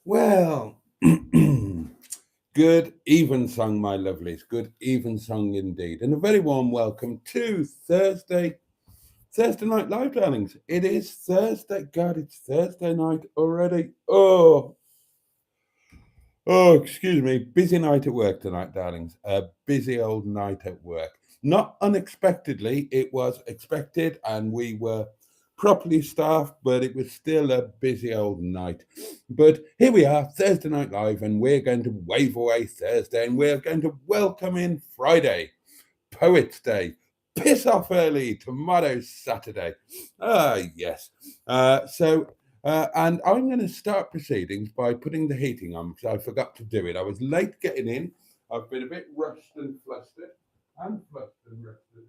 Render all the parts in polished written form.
Well, good evensong, my lovelies. Good evensong indeed. And a very warm welcome to Thursday night live, darlings. It is Thursday. God, it's Thursday night already. Excuse me. Busy night at work tonight, darlings. A busy old night at work. Not unexpectedly, it was expected, and we were properly staffed, but it was still a busy old night. But here we are, Thursday Night Live, and we're going to wave away Thursday, and we're going to welcome in Friday, Poets' Day. Piss off early, tomorrow's Saturday. Yes. And I'm going to start proceedings by putting the heating on because I forgot to do it. I was late getting in. I've been a bit rushed and flustered and flustered and rusted.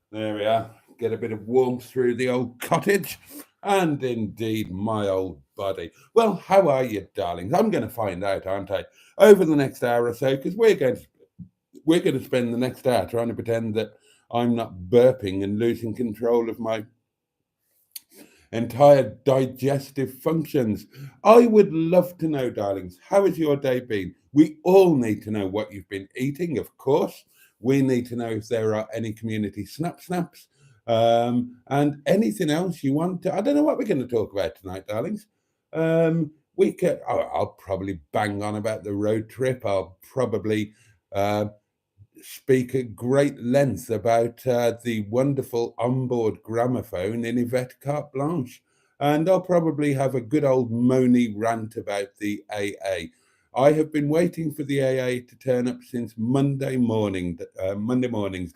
There we are. Get a bit of warmth through the old cottage and indeed my old body. Well, how are you, darlings? I'm going to find out, aren't I, over the next hour or so, because we're going to spend the next hour trying to pretend that I'm not burping and losing control of my entire digestive functions. I would love to know, darlings, how has your day been? We all need to know what you've been eating, of course. We need to know if there are any community snaps, and anything else you want to. I don't know what we're going to talk about tonight, darlings. I'll probably bang on about the road trip. I'll probably uh, speak at great length about the wonderful onboard gramophone in Yvette Carte Blanche. And I'll probably have a good old moany rant about the AA. I have been waiting for the AA to turn up since Monday morning. Monday morning,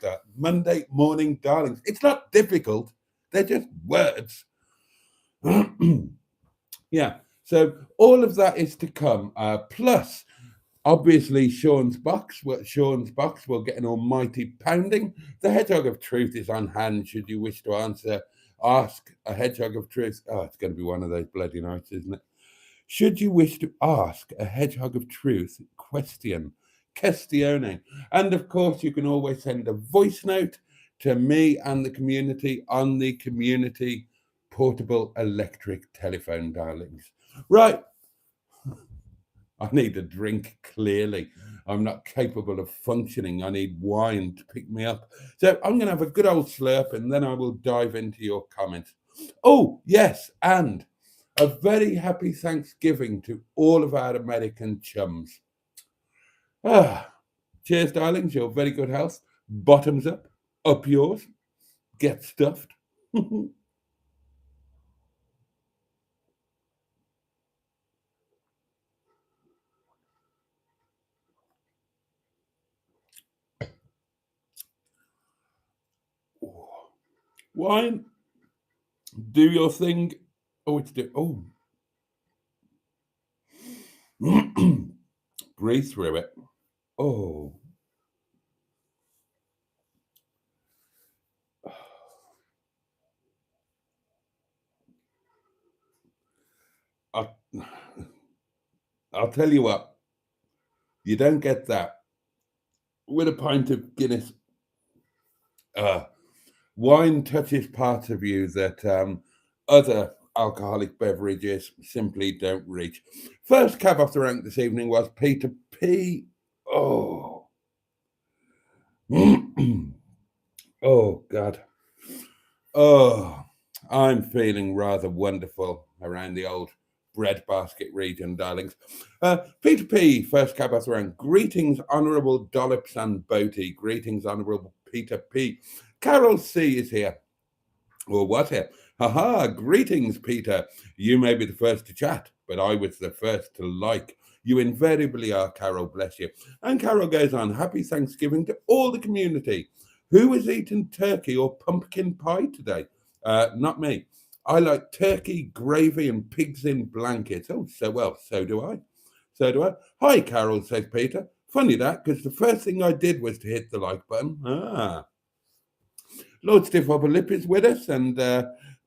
darlings. It's not difficult. They're just words. Yeah. So all of that is to come. Plus, obviously, Sean's box will get an almighty pounding. The Hedgehog of Truth is on hand should you wish to ask a Hedgehog of Truth. Oh, it's going to be one of those bloody nights, isn't it? Should you wish to ask a Hedgehog of Truth questione. And of course, you can always send a voice note to me and the community on the community portable electric telephone, darlings. Right. I need a drink, clearly. I'm not capable of functioning. I need wine to pick me up. So I'm going to have a good old slurp and then I will dive into your comments. Oh, yes. And a very happy Thanksgiving to all of our American chums. Cheers, darlings. Your very good health. Bottoms up yours. Get stuffed. Wine, do your thing. Oh, it's do. Oh, breathe through it. Oh, I, I'll tell you what. You don't get that with a pint of Guinness. Uh, Wine touches parts of you that other alcoholic beverages simply don't reach. First cab off the rank this evening was Peter P. Oh, oh God. Oh, I'm feeling rather wonderful around the old breadbasket region, darlings. Peter P, first cab off the rank. Greetings, Honourable Dollops and Boaty. Greetings, Honourable Peter P. Carol C is here. Or what here? Haha, greetings, Peter. You may be the first to chat, but I was the first to like. You invariably are, Carol, bless you. And Carol goes on, happy Thanksgiving to all the community Who was eating turkey or pumpkin pie today? Not me. I like turkey, gravy, and pigs in blankets. Oh, so do I. So do I. Hi, Carol, says Peter. Funny that, because the first thing I did was to hit the like button. Lord Stiff Upper Lip is with us and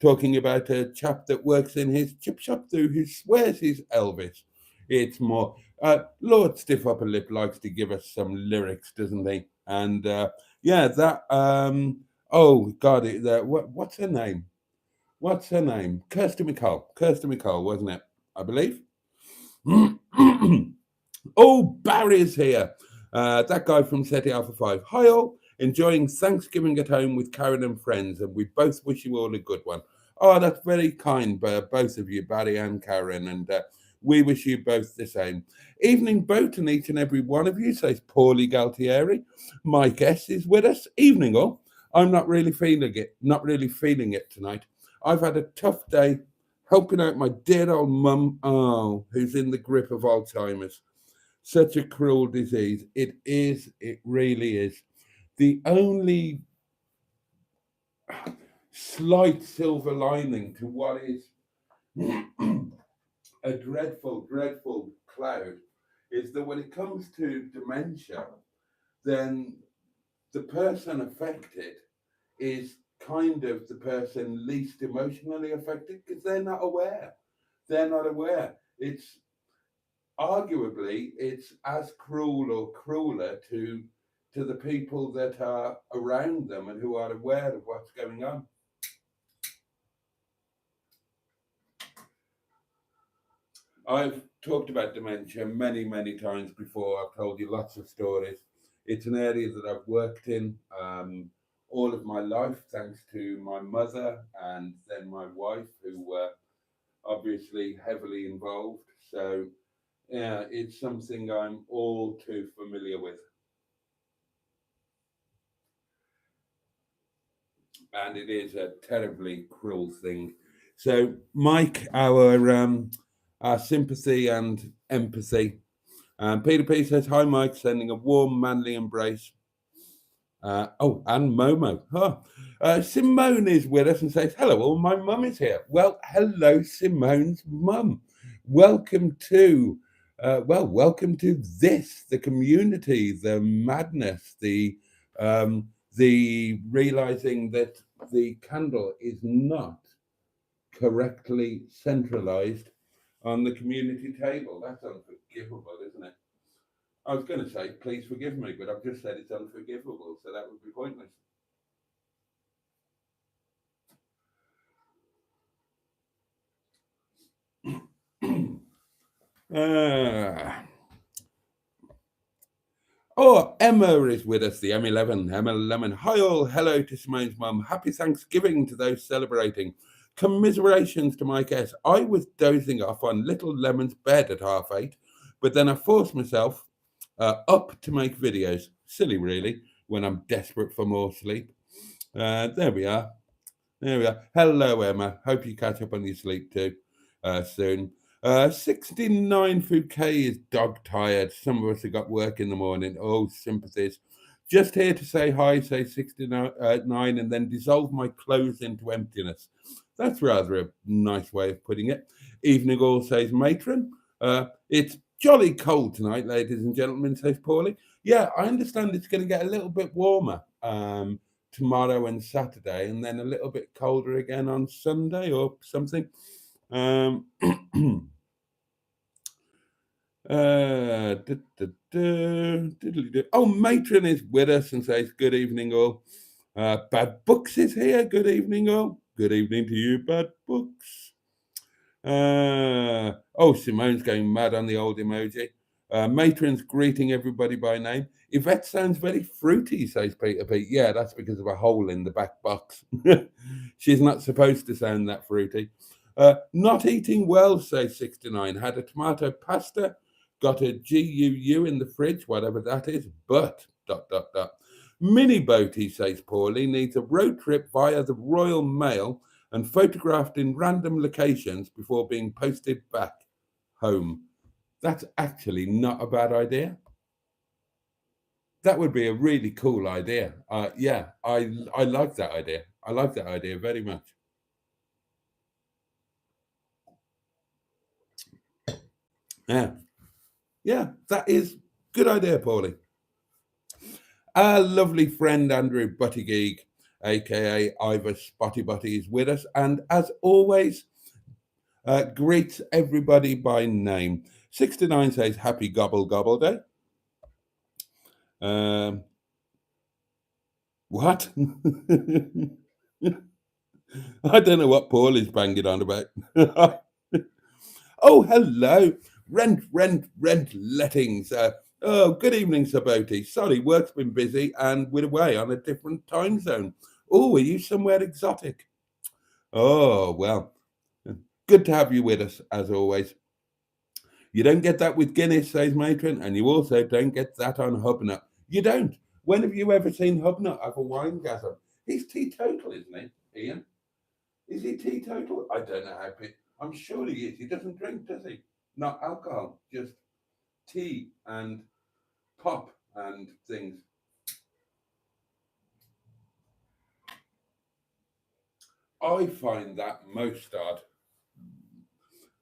talking about a chap that works in his chip shop who swears he's Elvis. It's more. Lord Stiff Upper Lip likes to give us some lyrics, doesn't he? And yeah, that. Oh God, what's her name? What's her name? Kirsty McCall. Kirsty McCall, wasn't it? I believe. Oh, Barry's here. That guy from SETI Alpha 5. Hi all. Enjoying Thanksgiving at home with Karen and friends, and we both wish you all a good one. Oh, that's very kind, both of you, Barry and Karen, and we wish you both the same. Evening boat and each and every one of you, says Paulie Galtieri. Mike S is with us. Evening all. I'm not really feeling it tonight. I've had a tough day helping out my dear old mum, who's in the grip of Alzheimer's. Such a cruel disease. It is, it really is. The only slight silver lining to what is a dreadful, dreadful cloud is that when it comes to dementia, then the person affected is kind of the person least emotionally affected because they're not aware. They're not aware. It's arguably it's as cruel or crueler to the people that are around them and who are aware of what's going on. I've talked about dementia many, many times before. I've told you lots of stories. It's an area that I've worked in all of my life, thanks to my mother and then my wife, who were obviously heavily involved. So, yeah, it's something I'm all too familiar with. And it is a terribly cruel thing. So, Mike, our sympathy and empathy. Peter P says, "Hi, Mike," sending a warm, manly embrace. And Momo. Simone is with us and says, "Hello, all. My mum is here." Well, hello, Simone's mum. Welcome to, welcome to this, the community, the madness, the realizing that the candle is not correctly centralized on the community table. That's unforgivable, isn't it? I was going to say, please forgive me, but I've just said it's unforgivable, so that would be pointless. Emma is with us, the M11. Emma Lemon. Hi all. Hello to Simone's mum. Happy Thanksgiving to those celebrating. Commiserations to Mike S. I was dozing off on little Lemon's bed at 8:30, but then I forced myself up to make videos. Silly, really, when I'm desperate for more sleep. There we are. There we are. Hello, Emma. Hope you catch up on your sleep too soon. 69 Fouquet is dog tired. Some of us have got work in the morning. Oh, sympathies. Just here to say hi, say 69, and then dissolve my clothes into emptiness. That's rather a nice way of putting it. Evening all, says Matron. It's jolly cold tonight, ladies and gentlemen, says Paulie. Yeah, I understand it's going to get a little bit warmer tomorrow and Saturday, and then a little bit colder again on Sunday or something. Oh, Matron is with us and says, "Good evening, all." Bad Books is here. Good evening, all. Good evening to you, Bad Books. Simone's going mad on the old emoji. Matron's greeting everybody by name. Yvette sounds very fruity, says Peter Pete. Yeah, that's because of a hole in the back box. She's not supposed to sound that fruity. Not eating well, says 69. Had a tomato pasta, got a GUU in the fridge, whatever that is, but, ... Mini Boaty, says Paulie, needs a road trip via the Royal Mail and photographed in random locations before being posted back home. That's actually not a bad idea. That would be a really cool idea. Yeah, I like that idea. I like that idea very much. Yeah, yeah, that is good idea, Paulie. Our lovely friend Andrew Buttigieg, aka Ivor Spotty Butty, is with us, and as always, greets everybody by name. 69 says happy gobble gobble day. What? I don't know what Paul is banging on about. Oh, hello. Rent lettings. Oh, good evening, Sir Boaty. Sorry, work's been busy and we're away on a different time zone. Oh, are you somewhere exotic? Oh, well, good to have you with us, as always. You don't get that with Guinness, says Matron, and you also don't get that on Hubnut. You don't. When have you ever seen Hubnut have a wine gasm? He's teetotal, isn't he, Ian? Is he teetotal? I don't know how. I'm sure he is. He doesn't drink, does he? Not alcohol, just tea and pop and things. I find that most odd.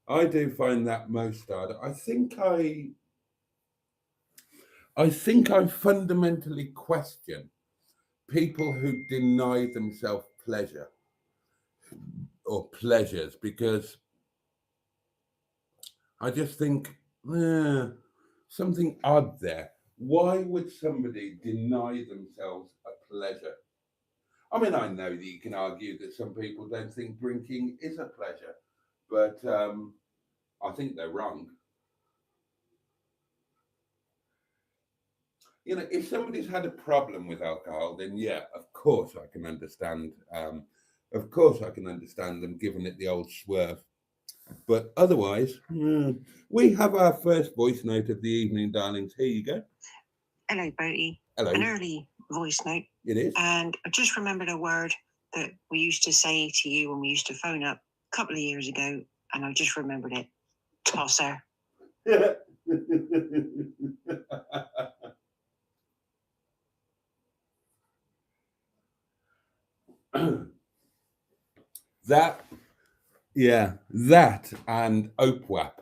I do find that most odd. I fundamentally question people who deny themselves pleasure or pleasures because I just think something odd there. Why would somebody deny themselves a pleasure? I mean, I know that you can argue that some people don't think drinking is a pleasure, but I think they're wrong. You know, if somebody's had a problem with alcohol, then yeah, of course I can understand. Of course I can understand them giving it the old swerve. But otherwise, we have our first voice note of the evening, darlings. Here you go. Hello, Boaty. Hello. An early voice note. It is. And I just remembered a word that we used to say to you when we used to phone up a couple of years ago, and I just remembered it. Tosser. That and OPWAP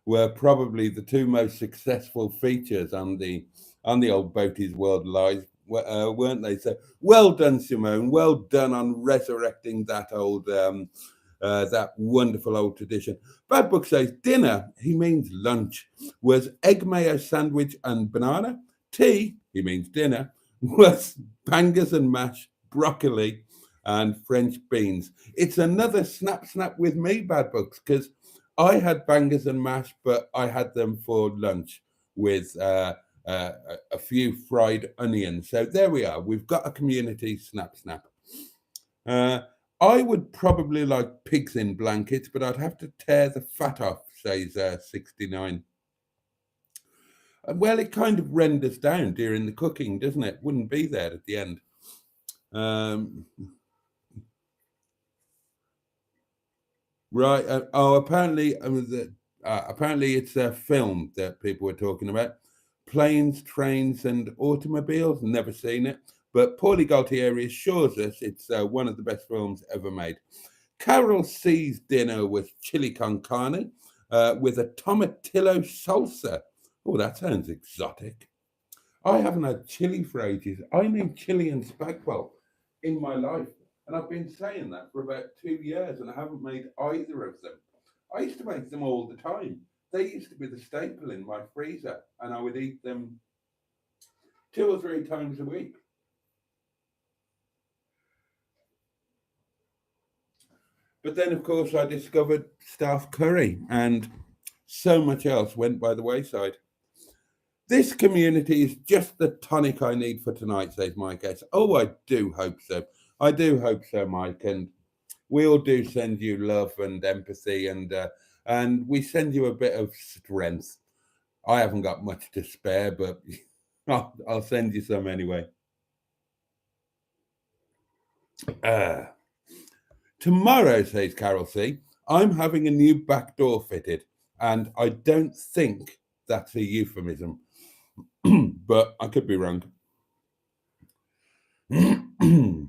were probably the two most successful features on the old Boaty's World Live, weren't they? So well done, Simone. Well done on resurrecting that old that wonderful old tradition. Bad Book says dinner, he means lunch, was egg mayo sandwich and banana. Tea, he means dinner, was bangers and mash, broccoli, and French beans. It's another snap with me, Bad Books, because I had bangers and mash, but I had them for lunch with a few fried onions. So there we are. We've got a community snap. I would probably like pigs in blankets, but I'd have to tear the fat off, says 69. Well, it kind of renders down during the cooking, doesn't it? Wouldn't be there at the end. Right. Apparently, apparently it's a film that people were talking about. Planes, Trains, and Automobiles. Never seen it, but Paulie Galtieri assures us it's one of the best films ever made. Carol C's dinner was chili con carne with a tomatillo salsa. Oh, that sounds exotic. I haven't had chili for ages. I need chili and spagwell in my life. And I've been saying that for about 2 years and I haven't made either of them. I used to make them all the time. They used to be the staple in my freezer and I would eat them 2 or 3 times a week. But then, of course, I discovered staff curry and so much else went by the wayside. This community is just the tonic I need for tonight, says Mike S. Oh, I do hope so. I do hope so, Mike. And we all do send you love and empathy, and we send you a bit of strength. I haven't got much to spare, but I'll send you some anyway. Tomorrow, says Carol C, I'm having a new back door fitted, and I don't think that's a euphemism, but I could be wrong. Oh,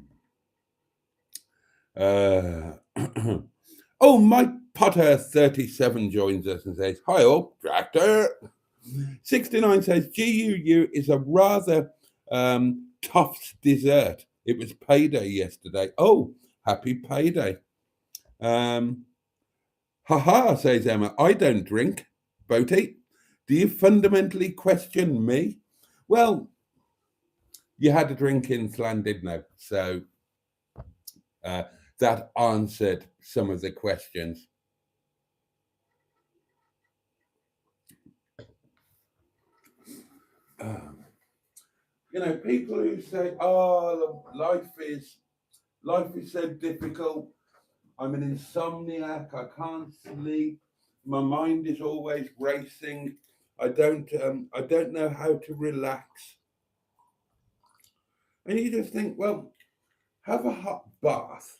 Mike Potter 37 joins us and says, "Hi all, tractor." 69 says, "GUU is a rather tough dessert. It was payday yesterday." Oh, happy payday. Haha, says Emma, "I don't drink." Boaty, "Do you fundamentally question me?" Well, you had a drink in Llandudno, so that answered some of the questions. People who say, "Oh, life is so difficult. I'm an insomniac. I can't sleep. My mind is always racing. I don't know how to relax." And you just think, well, have a hot bath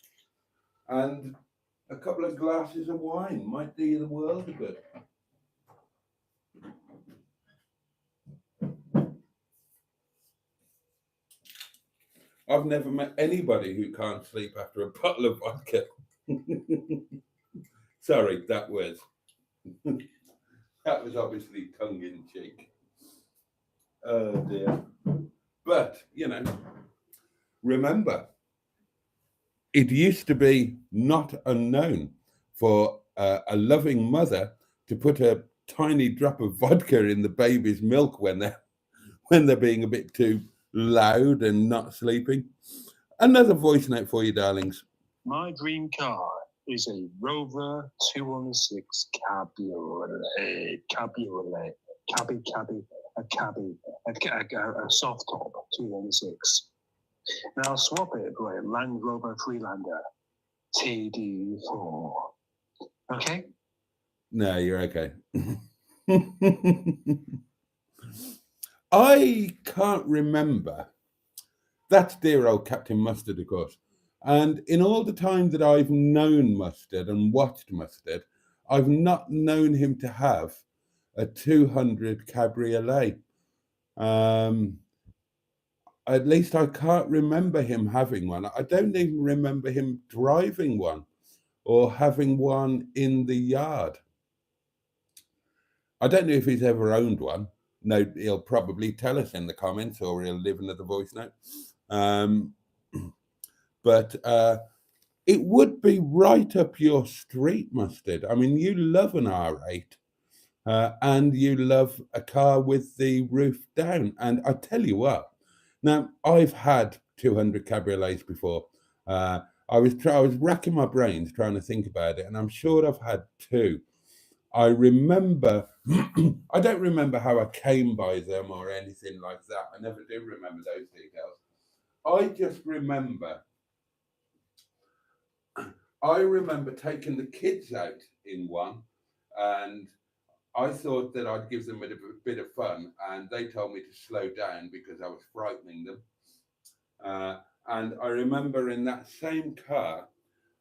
and a couple of glasses of wine might do you the world of good. I've never met anybody who can't sleep after a bottle of vodka. Sorry, that was obviously tongue in cheek. Oh dear. But remember, it used to be not unknown for a loving mother to put a tiny drop of vodka in the baby's milk when they're being a bit too loud and not sleeping. Another voice note for you, darlings. My dream car is a Rover 216 a soft top 216. And I'll swap it for a Land Rover Freelander TD4. Okay? No, you're okay. I can't remember. That's dear old Captain Mustard, of course. And in all the time that I've known Mustard and watched Mustard, I've not known him to have a 200 cabriolet. At least I can't remember him having one. I don't even remember him driving one or having one in the yard. I don't know if he's ever owned one. No, he'll probably tell us in the comments or he'll leave another voice note. But it would be right up your street, Mustard. I mean, you love an R8 and you love a car with the roof down. And I tell you what, now I've had 200 cabriolets before. I was racking my brains trying to think about it, and I'm sure I've had two. I remember, I don't remember how I came by them or anything like that. I never do remember those details. I just remember, taking the kids out in one, and I thought that I'd give them a bit of fun, and they told me to slow down because I was frightening them. And I remember in that same car,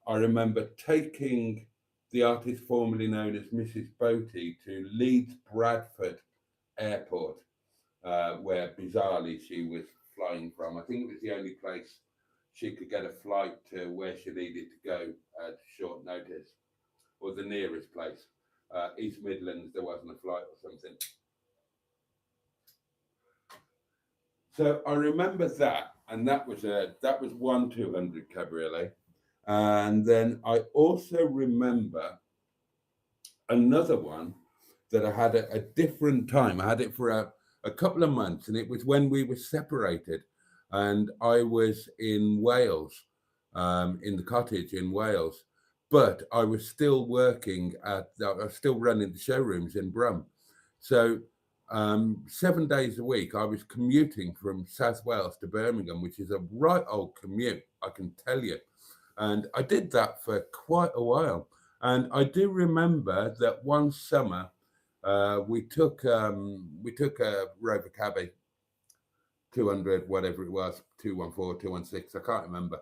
I remember taking the artist formerly known as Mrs. Boaty to Leeds Bradford Airport, where bizarrely she was flying from. I think it was the only place she could get a flight to where she needed to go at short notice, or the nearest place. East Midlands, there wasn't a flight or something. So I remember that, and that was one 200 cabriolet. And then I also remember another one that I had at a different time. I had it for a couple of months, and it was when we were separated, and I was in Wales, in the cottage in Wales, but I was still working I was still running the showrooms in Brum. So 7 days a week, I was commuting from South Wales to Birmingham, which is a right old commute, I can tell you. And I did that for quite a while. And I do remember that one summer we took a Rover Cabbie 200, whatever it was, 214, 216, I can't remember.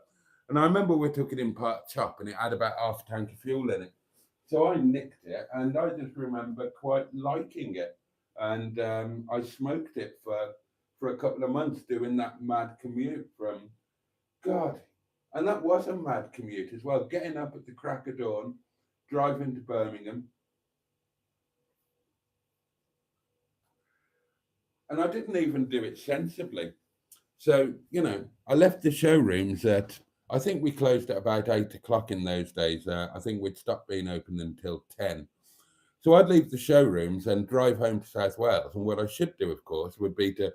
And I remember we took it in part chop, and it had about half a tank of fuel in it. So I nicked it, and I just remember quite liking it. And I smoked it for a couple of months doing that mad commute from God. And that was a mad commute as well. Getting up at the crack of dawn, driving to Birmingham. And I didn't even do it sensibly. So, I left the showrooms at, I think we closed at about 8 o'clock in those days. I think we'd stopped being open until 10. So I'd leave the showrooms and drive home to South Wales. And what I should do, of course, would be to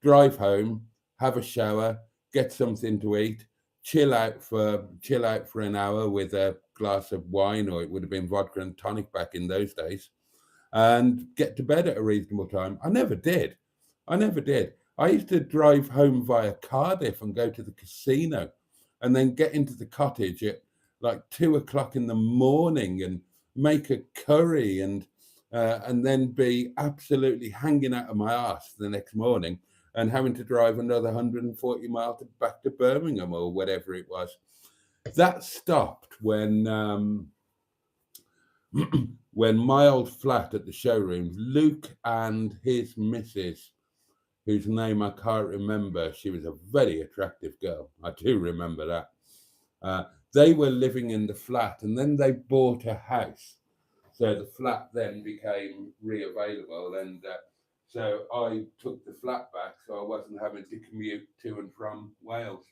drive home, have a shower, get something to eat, chill out for an hour with a glass of wine, or it would have been vodka and tonic back in those days, and get to bed at a reasonable time. I never did. I used to drive home via Cardiff and go to the casino and then get into the cottage at like 2 o'clock in the morning and make a curry and then be absolutely hanging out of my arse the next morning and having to drive another 140 miles back to Birmingham or whatever it was. That stopped when when my old flat at the showrooms, Luke and his missus, whose name I can't remember, she was a very attractive girl. I do remember that. They were living in the flat and then they bought a house. So the flat then became re-available, and so I took the flat back so I wasn't having to commute to and from Wales.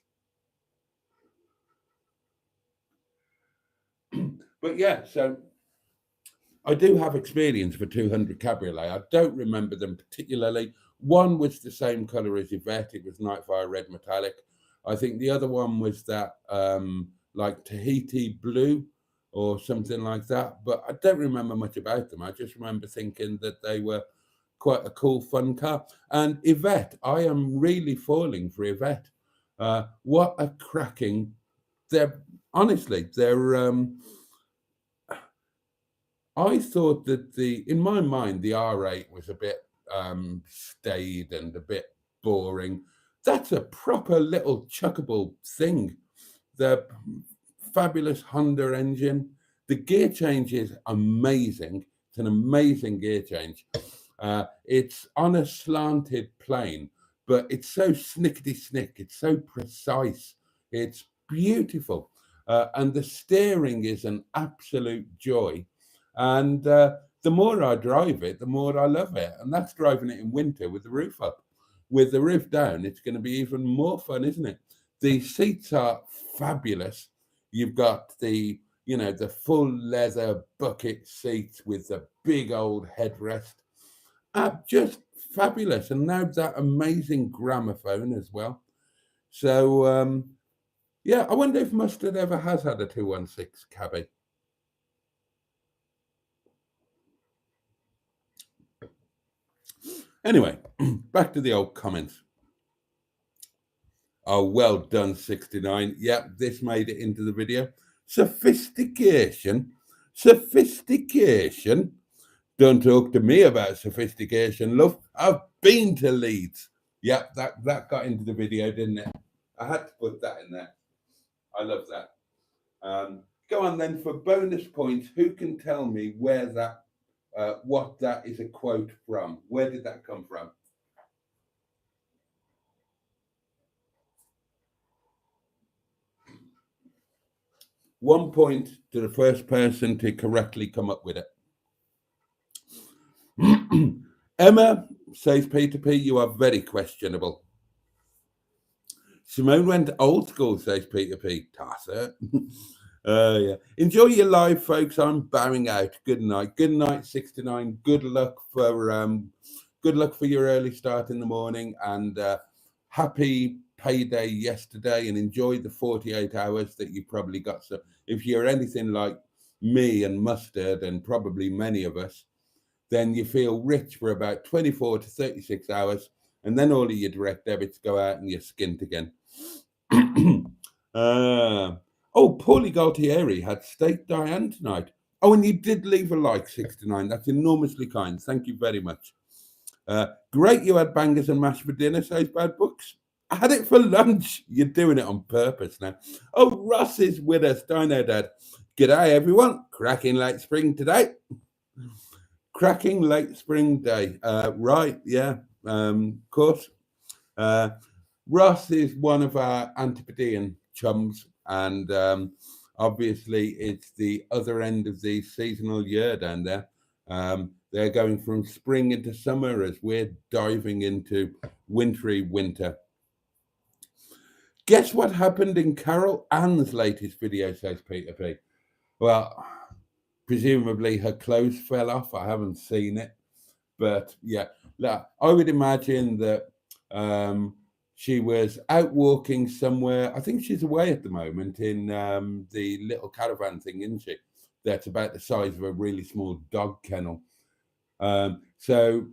But yeah, so I do have experience for 200 Cabriolet. I don't remember them particularly. One was the same colour as Yvette. It was Nightfire Red Metallic. I think the other one was that like Tahiti Blue or something like that. But I don't remember much about them. I just remember thinking that they were quite a cool, fun car. And Yvette, I am really falling for Yvette. What a cracking... Honestly, I thought that in my mind, the R8 was a bit staid and a bit boring. That's a proper little chuckable thing. The fabulous Honda engine, the gear change is amazing. It's an amazing gear change. It's on a slanted plane, but it's so snickety-snick. It's so precise. It's beautiful. And the steering is an absolute joy. And the more I drive it, the more I love it. And that's driving it in winter with the roof up. With the roof down, it's going to be even more fun, isn't it? The seats are fabulous. You've got the full leather bucket seats with the big old headrest. Just fabulous. And now that amazing gramophone as well. So, yeah, I wonder if Mustard ever has had a 216 cabby. Anyway, back to the old comments. Oh, well done, 69. Yep, this made it into the video. Sophistication. Don't talk to me about sophistication, love. I've been to Leeds. Yep, that got into the video, didn't it? I had to put that in there. I love that. Go on then, for bonus points, who can tell me where that, what that is a quote from? Where did that come from? One point to the first person to correctly come up with it. Emma says, Peter P, you are very questionable. Simone went old school, says Peter P. Tasser. Yeah. Enjoy your live, folks. I'm bowing out. Good night. Good night, 69. Good luck for your early start in the morning, and happy payday yesterday, and enjoy the 48 hours that you probably got. So if you're anything like me and Mustard, and probably many of us, then you feel rich for about 24 to 36 hours, and then all of your direct debits go out and you're skint again. Oh, Paulie Galtieri had steak Diane tonight. Oh, and you did leave a like, 69. That's enormously kind. Thank you very much. Great you had bangers and mash for dinner, says Bad Books. I had it for lunch. You're doing it on purpose now. Oh, Ross is with us. Dino Dad. G'day, everyone. Cracking late spring today. Cracking late spring day. Right, yeah, of course. Ross is one of our Antipodean chums, and obviously it's the other end of the seasonal year down there. They're going from spring into summer as we're diving into wintry winter. Guess what happened in Carol Ann's latest video, says Peter P. Well, presumably her clothes fell off. I haven't seen it. But yeah, I would imagine that she was out walking somewhere. I think she's away at the moment in the little caravan thing, isn't she? That's about the size of a really small dog kennel. So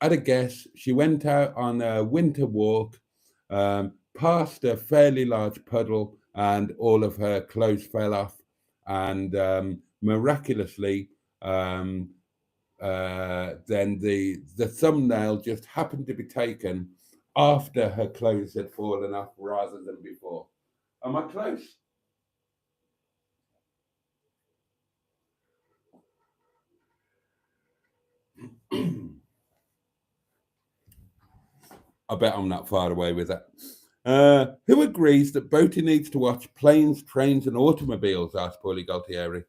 at a guess, she went out on a winter walk, past a fairly large puddle, and all of her clothes fell off. And miraculously, then the thumbnail just happened to be taken after her clothes had fallen off rather than before. Am I close? I bet I'm not far away with that. Who agrees that Boaty needs to watch Planes, Trains and Automobiles? Asked Paulie Galtieri.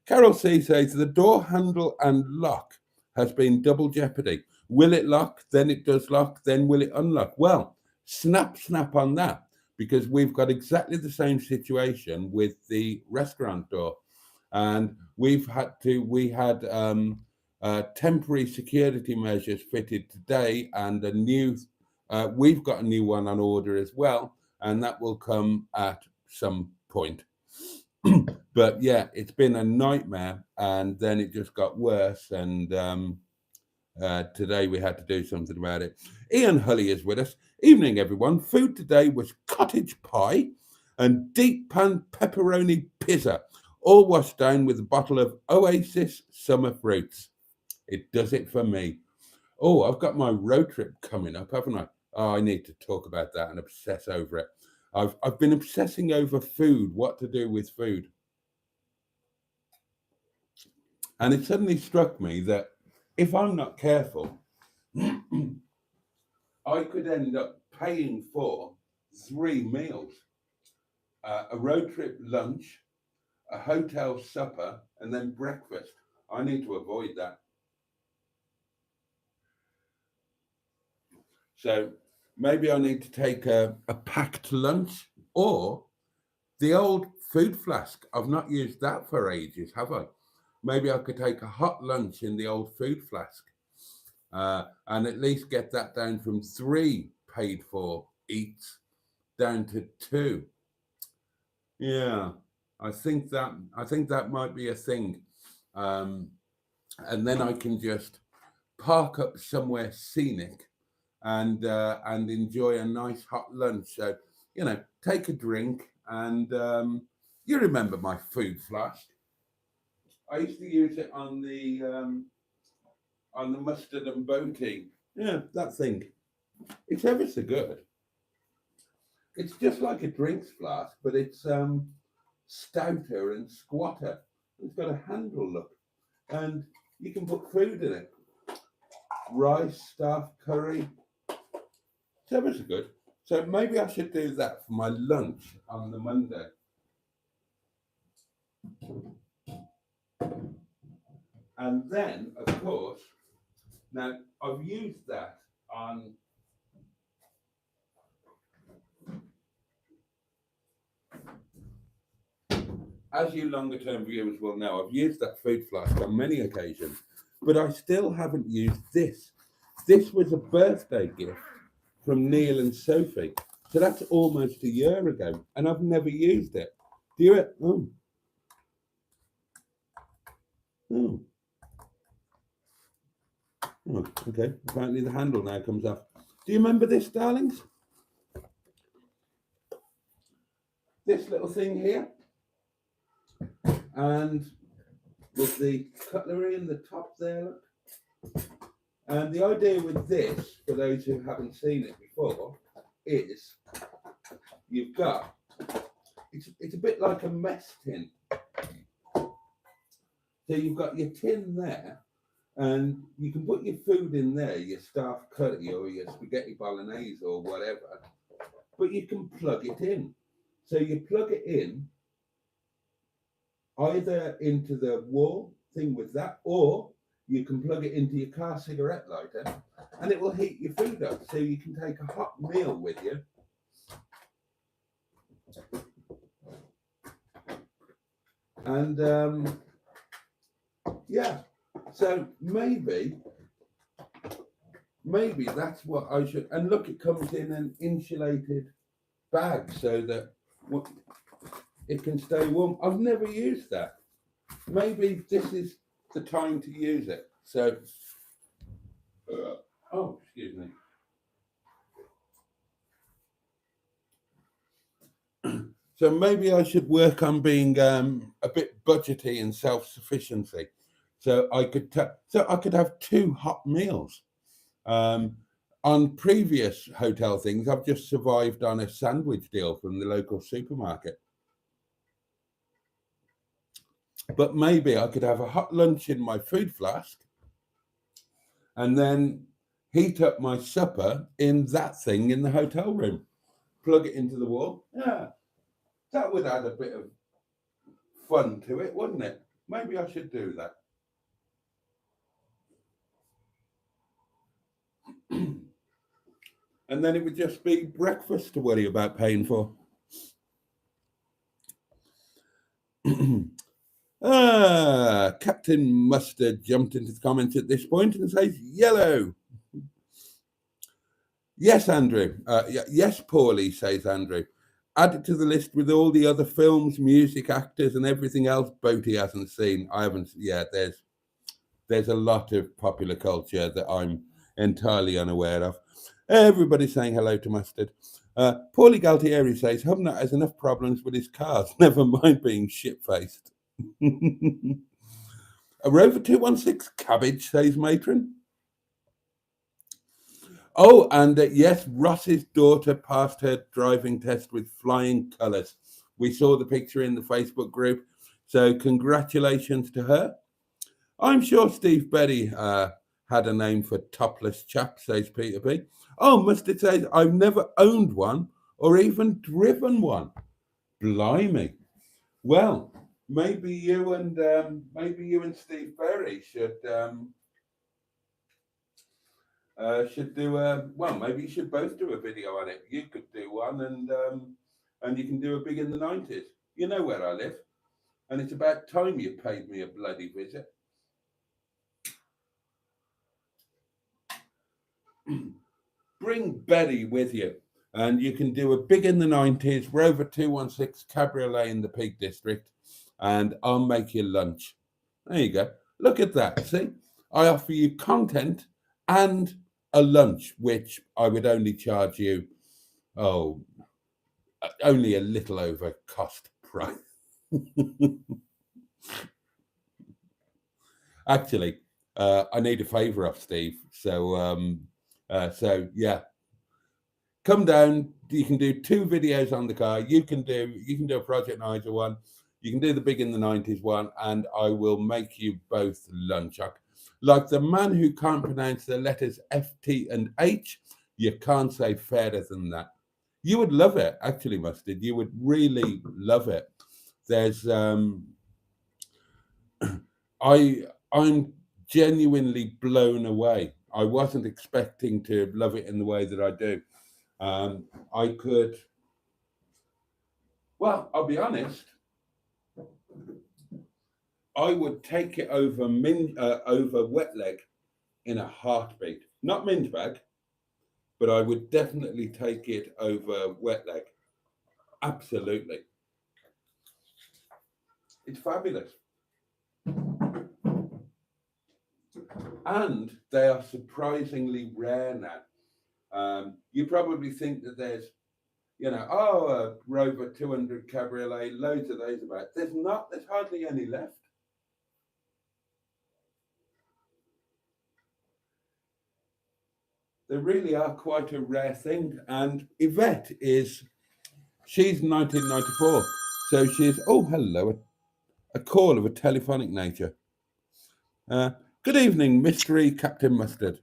Carol C says the door handle and lock has been double jeopardy. Will it lock? Then it does lock. Then will it unlock? Well, snap on that, because we've got exactly the same situation with the restaurant door, and we had temporary security measures fitted today, and we've got a new one on order as well, and that will come at some point. But yeah, it's been a nightmare, and then it just got worse, and today we had to do something about it. Ian Hully is with us. Evening, everyone. Food today was cottage pie and deep pan pepperoni pizza, all washed down with a bottle of Oasis summer fruits. It does it for me. Oh, I've got my road trip coming up, haven't I? Oh, I need to talk about that and obsess over it. I've been obsessing over food, what to do with food. And it suddenly struck me that if I'm not careful, I could end up paying for 3 meals. A road trip lunch, a hotel supper, and then breakfast. I need to avoid that. So maybe I need to take a packed lunch, or the old food flask. I've not used that for ages, have I? Maybe I could take a hot lunch in the old food flask, and at least get that down from 3 paid for eats down to 2. Yeah, I think that might be a thing, and then I can just park up somewhere scenic and enjoy a nice hot lunch. So, take a drink, and you remember my food flask. I used to use it on the mustard and Boaty. Yeah, that thing. It's ever so good. It's just like a drinks flask, but it's stouter and squatter. It's got a handle look, and you can put food in it. Rice, stuff, curry. It's ever so good. So maybe I should do that for my lunch on the Monday. And then, of course, now I've used that on as you longer term viewers will know, I've used that food flask on many occasions, but I still haven't used this. This was a birthday gift from Neil and Sophie. So that's almost a year ago, and I've never used it. Do you? Oh, okay. Apparently the handle now comes off. Do you remember this, darlings? This little thing here, and with the cutlery in the top there, look. And the idea with this, for those who haven't seen it before, is you've got, it's a bit like a mess tin. So you've got your tin there, And you can put your food in there, your staff curry or your spaghetti bolognese or whatever, but you can plug it in. So you plug it in either into the wall thing with that, or you can plug it into your car cigarette lighter and it will heat your food up. So you can take a hot meal with you. And yeah, so maybe that's what I should. And look, it comes in an insulated bag so that it can stay warm. I've never used that. Maybe this is the time to use it. So, oh, excuse me. So maybe I should work on being a bit budgety and self-sufficiency. So I could have 2 hot meals. On previous hotel things, I've just survived on a sandwich deal from the local supermarket. But maybe I could have a hot lunch in my food flask and then heat up my supper in that thing in the hotel room. Plug it into the wall. Yeah, that would add a bit of fun to it, wouldn't it? Maybe I should do that. And then it would just be breakfast to worry about paying for. Captain Mustard jumped into the comments at this point and says, yellow. Yes, Andrew. Yes, Paulie, says Andrew. Add it to the list with all the other films, music, actors, and everything else Boaty hasn't seen. I haven't. Yeah, there's a lot of popular culture that I'm entirely unaware of. Everybody's saying hello to Mustard. Paulie Galtieri says Hubnut has enough problems with his cars, never mind being shit-faced. A Rover 216 cabbage, says Matron. Oh, and yes, Ross's daughter passed her driving test with flying colours. We saw the picture in the Facebook group, so congratulations to her. I'm sure Steve Berry had a name for topless chap, says Peter B. Oh, Mustard says, I've never owned one or even driven one. Blimey. Well, maybe you and Steve Berry should do maybe you should both do a video on it. You could do one and you can do a big in the 90s. You know where I live. And it's about time you paid me a bloody visit. Bring Betty with you, and you can do a big in the 90s Rover 216 cabriolet in the Peak District, and I'll make you lunch. There you go. Look at that. See, I offer you content and a lunch, which I would only charge you, only a little over cost price. Actually, I need a favour off Steve, so yeah, come down. You can do 2 videos on the car. You can do a Project Nigel one. You can do the big in the 90s one, and I will make you both lunch. Like the man who can't pronounce the letters F, T, and H, you can't say fairer than that. You would love it, actually, Mustard. You would really love it. There's I'm genuinely blown away. I wasn't expecting to love it in the way that I do. I'll be honest, I would take it over wet leg in a heartbeat. Not mint bag, but I would definitely take it over wet leg. Absolutely. It's fabulous. And they are surprisingly rare now. You probably think that there's, a Rover 200 Cabriolet, loads of those about. There's hardly any left. They really are quite a rare thing. And Yvette she's 1994. So she's, oh, hello, a call of a telephonic nature. Good evening, Mystery Captain Mustard.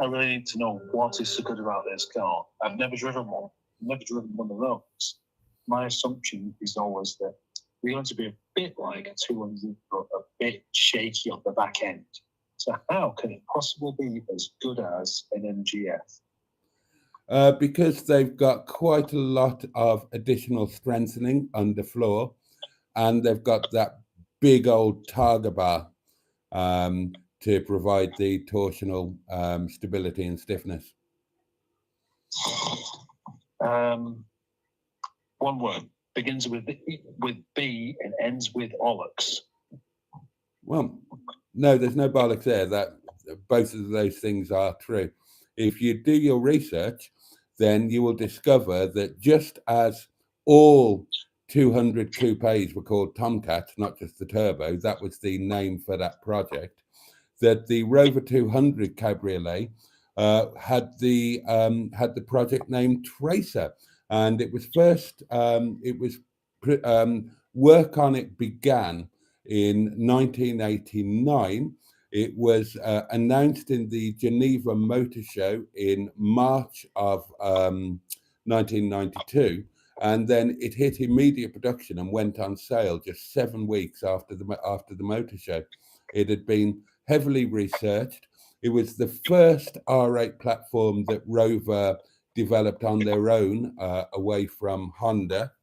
I really need to know what is so good about this car. I've never driven one. Never driven one of those. My assumption is always that we're going to be a bit like a 200, but a bit shaky on the back end. So how can it possibly be as good as an MGF? Because they've got quite a lot of additional strengthening underfloor, and they've got that big old targa bar to provide the torsional stability and stiffness. One word begins with B and ends with bollocks. Well, no, there's no bollocks there. That both of those things are true. If you do your research, then you will discover that just as all 200 coupes were called Tomcats, not just the turbo, that was the name for that project, that the Rover 200 Cabriolet had the project name Tracer, and it was first work on it began in 1989. It was announced in the Geneva Motor Show in March of 1992, and then it hit immediate production and went on sale just 7 weeks after the motor show. It had been heavily researched. It was the first R8 platform that Rover developed on their own, away from Honda.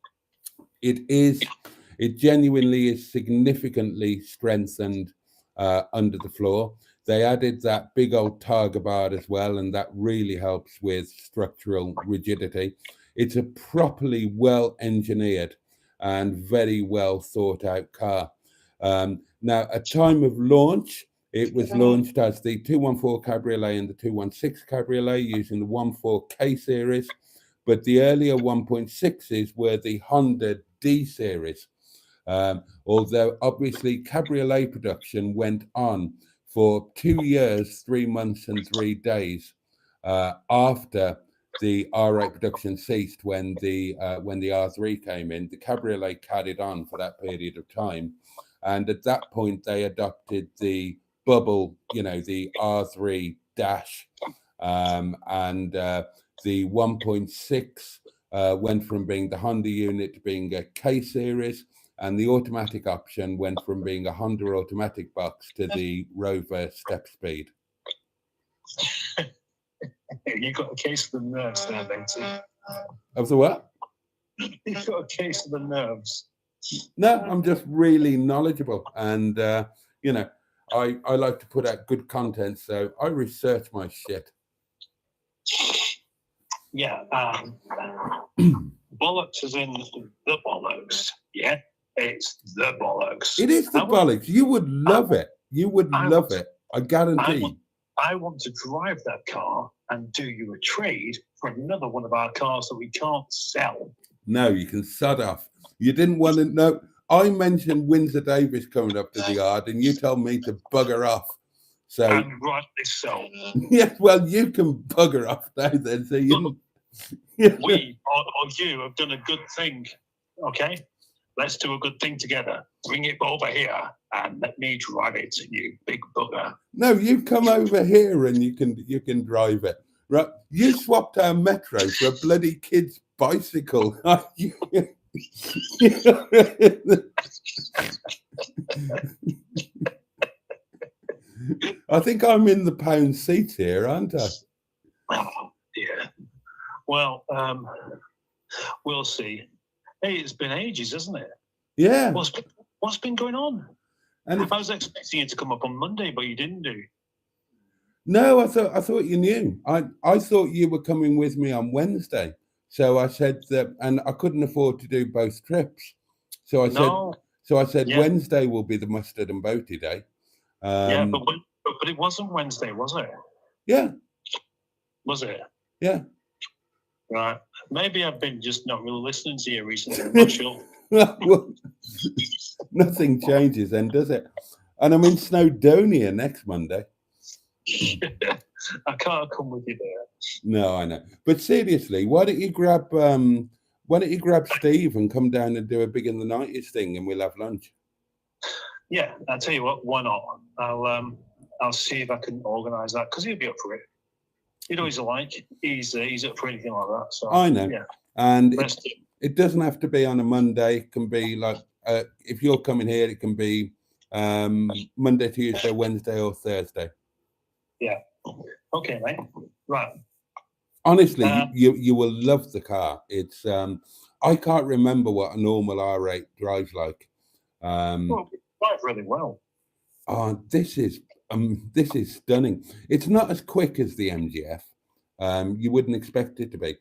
It genuinely is significantly strengthened under the floor. They added that big old targa bar as well, and that really helps with structural rigidity. It's a properly well engineered and very well thought out car. Now, at time of launch, it was launched as the 214 Cabriolet and the 216 Cabriolet using the 14K series, but the earlier 1.6s were the Honda D series. Although obviously Cabriolet production went on for 2 years, 3 months and 3 days after the R8 production ceased when the R3 came in. The Cabriolet carried on for that period of time, and at that point they adopted the bubble, the R3 dash, and the 1.6 went from being the Honda unit to being a K series, and the automatic option went from being a Honda automatic box to the Rover step speed. You got a case of the nerves there, Boaty. Of the what? You've got a case of the nerves. No, I'm just really knowledgeable, and I like to put out good content, so I research my shit. Yeah, bollocks is in the bollocks. Yeah, it's the bollocks. It is the bollocks. You would love it. You would love it. I guarantee. I want to drive that car and do you a trade for another one of our cars that we can't sell. No, you can sod off. You didn't want to know. I mentioned Windsor Davis coming up to the yard, and you told me to bugger off. So, and rightly so. Yes, well, you can bugger off now then. So you. We or you have done a good thing. Okay, let's do a good thing together. Bring it over here and let me drive it, you big bugger. No, you come over here and you can drive it. Right? You swapped our Metro for a bloody kid's bicycle. I think I'm in the pound seat here, aren't I? Oh dear. Well, we'll see. Hey, it's been ages, hasn't it? Yeah. What's been going on? And I was expecting you to come up on Monday, but you didn't do. No, I thought you knew. I thought you were coming with me on Wednesday. So I said that, and I couldn't afford to do both trips. So I said yeah. Wednesday will be the Mustard and Boaty day. Yeah, but it wasn't Wednesday, was it? Yeah. Was it? Yeah. Right. Maybe I've been just not really listening to you recently. I'm not sure. Well, nothing changes then, does it? And I'm in Snowdonia next Monday. I can't come with you there. No, I know. But seriously, why don't you grab Steve and come down and do a big in the 90s thing, and we'll have lunch? Yeah, I'll tell you what. Why not? I'll see if I can organise that because he'll be up for it. You know, he's up for anything like that. So I know, yeah. and Let's do it. it doesn't have to be on a Monday. It can be like if you're coming here, it can be Monday, Tuesday, Wednesday, or Thursday. Yeah. Okay, mate. Right. Honestly, you will love the car. It's I can't remember what a normal R8 drives like. Well, it drives really well. Oh, this is stunning. It's not as quick as the MGF. You wouldn't expect it to be,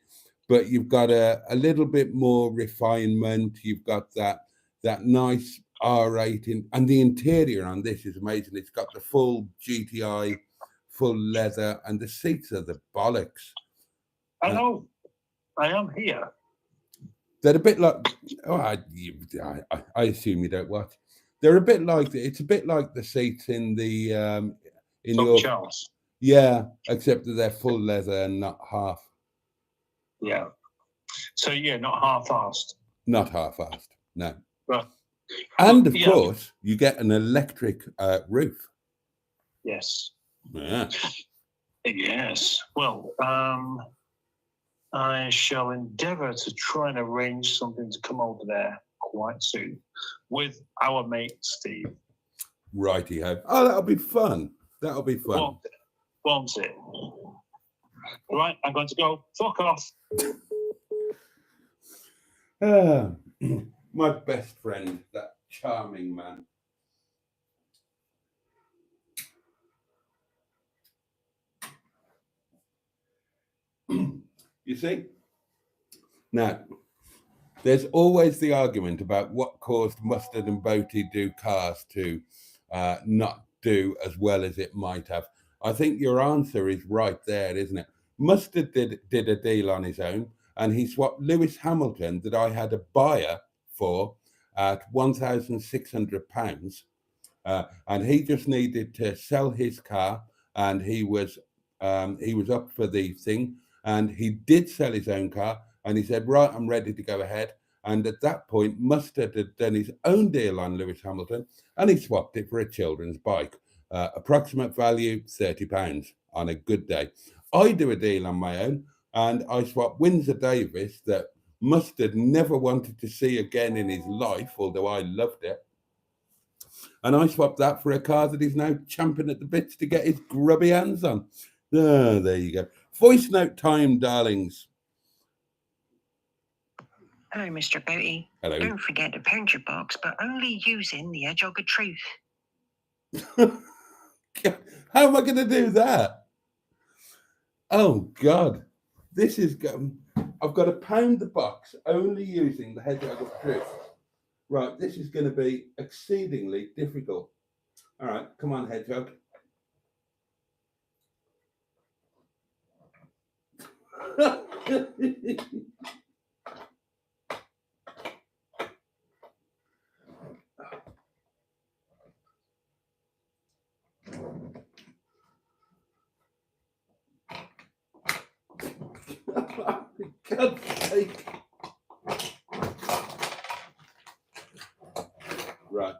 but you've got a little bit more refinement. You've got that nice R8 and the interior on this is amazing. It's got the full GTI, full leather, and the seats are the bollocks. I know. I am here. They're a bit like. Oh, I assume you don't watch. They're a bit like it's a bit like the seats in the in Tom your Charles. yeah, except that they're full leather and not half. Yeah. So yeah, not half-assed. Not half-assed. No. Right. And Well, of course, you get an electric roof. Yes. Yeah. Yes. Well, I shall endeavour to try and arrange something to come over there quite soon with our mate Steve. Righty-ho. Oh, that'll be fun. That'll be fun. Won't it? Right, I'm going to go. Fuck off. My best friend, that charming man. You see? Now, there's always the argument about what caused Mustard and Boaty do cars to not do as well as it might have. I think your answer is right there, isn't it? Mustard did a deal on his own, and he swapped Lewis Hamilton that I had a buyer for at £1,600, and he just needed to sell his car, and he was up for the thing, and he did sell his own car, and he said, right, I'm ready to go ahead. And at that point, Mustard had done his own deal on Lewis Hamilton, and he swapped it for a children's bike. Approximate value, £30 on a good day. I do a deal on my own, and I swap Windsor Davis that Mustard never wanted to see again in his life, although I loved it. And I swapped that for a car that he's now champing at the bits to get his grubby hands on. Oh, there you go. Voice note time, darlings. Hello, Mr. Boaty. Hello. Don't forget to pound your box, but only using the hedgehog of truth. How am I going to do that? Oh, God. This is... I've got to pound the box only using the hedgehog of truth. Right, this is going to be exceedingly difficult. All right, come on, hedgehog. God's sake. Right.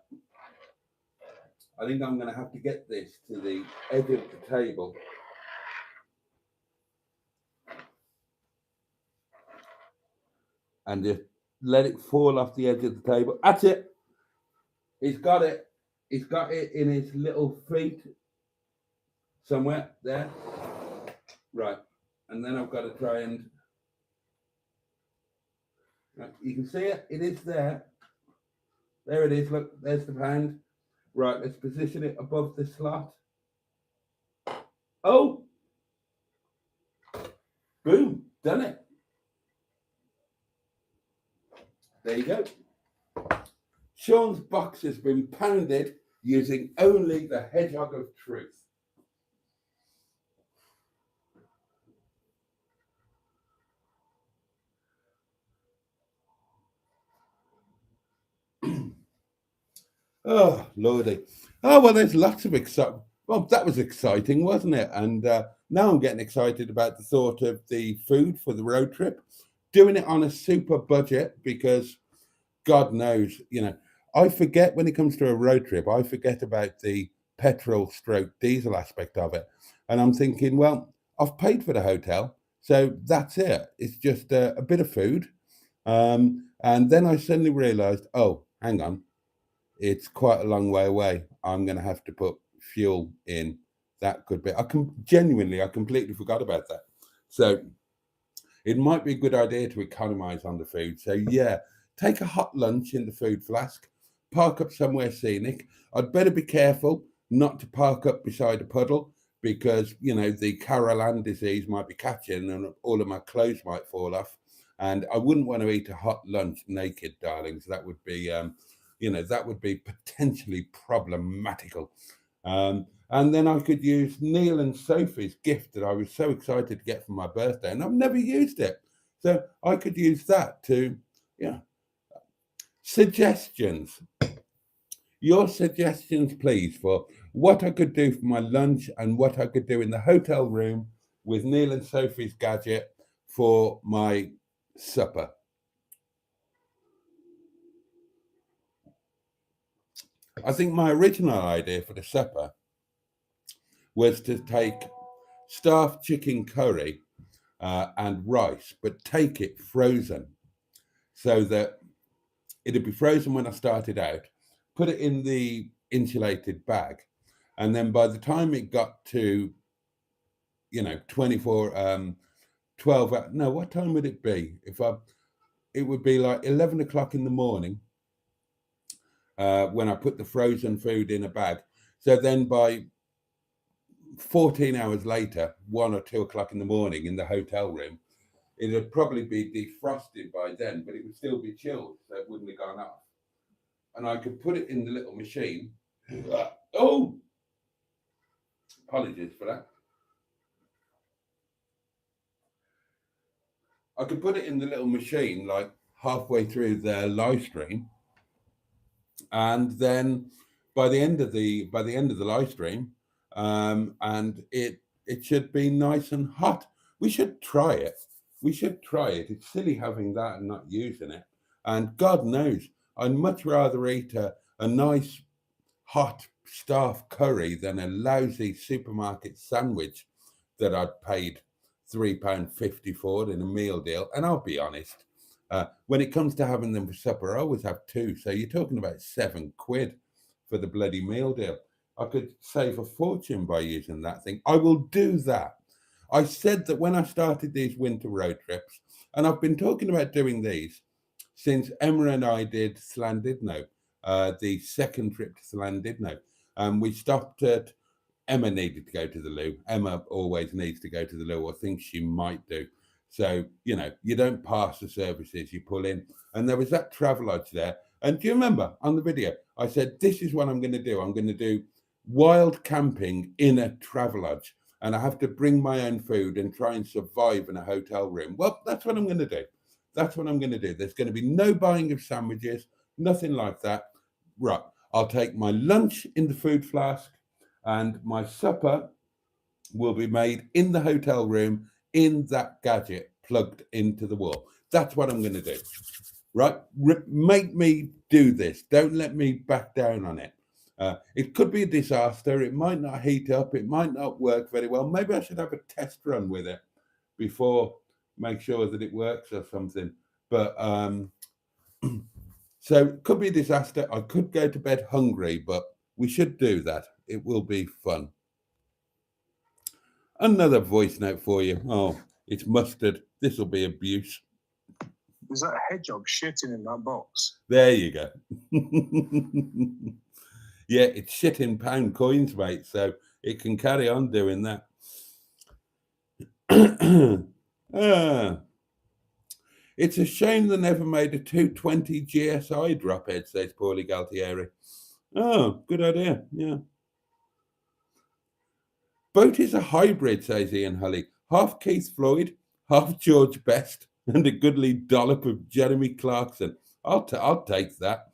I think I'm going to have to get this to the edge of the table. And just let it fall off the edge of the table. That's it. He's got it. He's got it in his little feet somewhere there. Right. And then I've got to try and... Right. You can see it. It is there. There it is. Look, there's the pound. Right. Let's position it above the slot. Oh! Boom. Done it. There you go. Sean's box has been pounded using only the hedgehog of truth. Oh, Lordy. Oh, well, there's lots of excitement. Well, that was exciting, wasn't it? And now I'm getting excited about the thought of the food for the road trip. Doing it on a super budget because God knows, you know, I forget when it comes to a road trip, I forget about the petrol stroke diesel aspect of it. And I'm thinking, well, I've paid for the hotel, so that's it. It's just a bit of food. And then I suddenly realized, oh, hang on, it's quite a long way away. I'm going to have to put fuel in. That could be, I completely forgot about that. So it might be a good idea to economize on the food. So yeah, take a hot lunch in the food flask, park up somewhere scenic. I'd better be careful not to park up beside a puddle because, you know, the Carol Ann disease might be catching and all of my clothes might fall off. And I wouldn't want to eat a hot lunch naked, darlings. That would be, that would be potentially problematical. And then I could use Neil and Sophie's gift that I was so excited to get for my birthday, and I've never used it. So I could use that to, suggestions. Your suggestions, please, for what I could do for my lunch and what I could do in the hotel room with Neil and Sophie's gadget for my supper. I think my original idea for the supper was to take staff chicken curry and rice, but take it frozen so that it'd be frozen when I started out, put it in the insulated bag. And then by the time it got to, 12, no, what time would it be? It would be like 11 o'clock in the morning when I put the frozen food in a bag. So then by 14 hours later, 1 or 2 o'clock in the morning in the hotel room, it would probably be defrosted by then, but it would still be chilled, so it wouldn't have gone off. And I could put it in the little machine. Oh, apologies for that. I could put it in the little machine like halfway through the live stream, and then by the end of the live stream, and it should be nice and hot. We should try it. It's silly having that and not using it. And God knows, I'd much rather eat a nice hot staff curry than a lousy supermarket sandwich that I'd paid £3.50 for in a meal deal. And I'll be honest, when it comes to having them for supper, I always have two. So you're talking about £7 for the bloody meal deal. I could save a fortune by using that thing. I will do that. I said that when I started these winter road trips, and I've been talking about doing these since Emma and I did Llandudno, the second trip to Llandudno. We stopped at, Emma needed to go to the loo. Emma always needs to go to the loo, or thinks she might do. So, you don't pass the services, you pull in. And there was that Travelodge there. And do you remember on the video, I said, this is what I'm going to do. I'm going to do wild camping in a Travelodge. And I have to bring my own food and try and survive in a hotel room. Well, that's what I'm going to do. There's going to be no buying of sandwiches, nothing like that. Right. I'll take my lunch in the food flask and my supper will be made in the hotel room in that gadget plugged into the wall. That's what I'm going to do. Right? Make me do this. Don't let me back down on it. It could be a disaster. It might not heat up. It might not work very well. Maybe I should have a test run with it before, make sure that it works or something. But so it could be a disaster. I could go to bed hungry, but we should do that. It will be fun. Another voice note for you. Oh, it's mustard. This will be abuse. Is that a hedgehog shitting in that box? There you go. Yeah, it's shit in pound coins, mate, so it can carry on doing that. It's a shame they never made a 220 GSI drop head, says Paulie Galtieri. Oh, good idea, yeah. Boaty's a hybrid, says Ian Hulley. Half Keith Floyd, half George Best, and a goodly dollop of Jeremy Clarkson. I'll take that.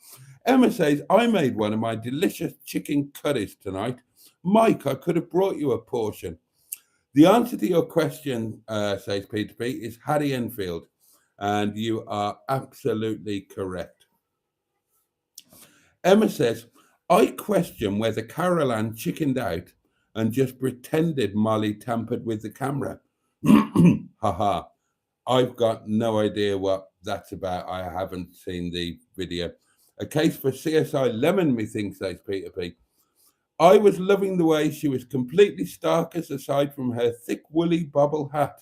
Emma says, I made one of my delicious chicken curries tonight. Mike, I could have brought you a portion. The answer to your question, says Peter P, is Harry Enfield. And you are absolutely correct. Emma says, I question whether Carol Ann chickened out and just pretended Molly tampered with the camera. Haha. I've got no idea what that's about. I haven't seen the video. A case for CSI Lemon, methinks, says Peter P. I was loving the way she was completely starkers aside from her thick woolly bobble hat.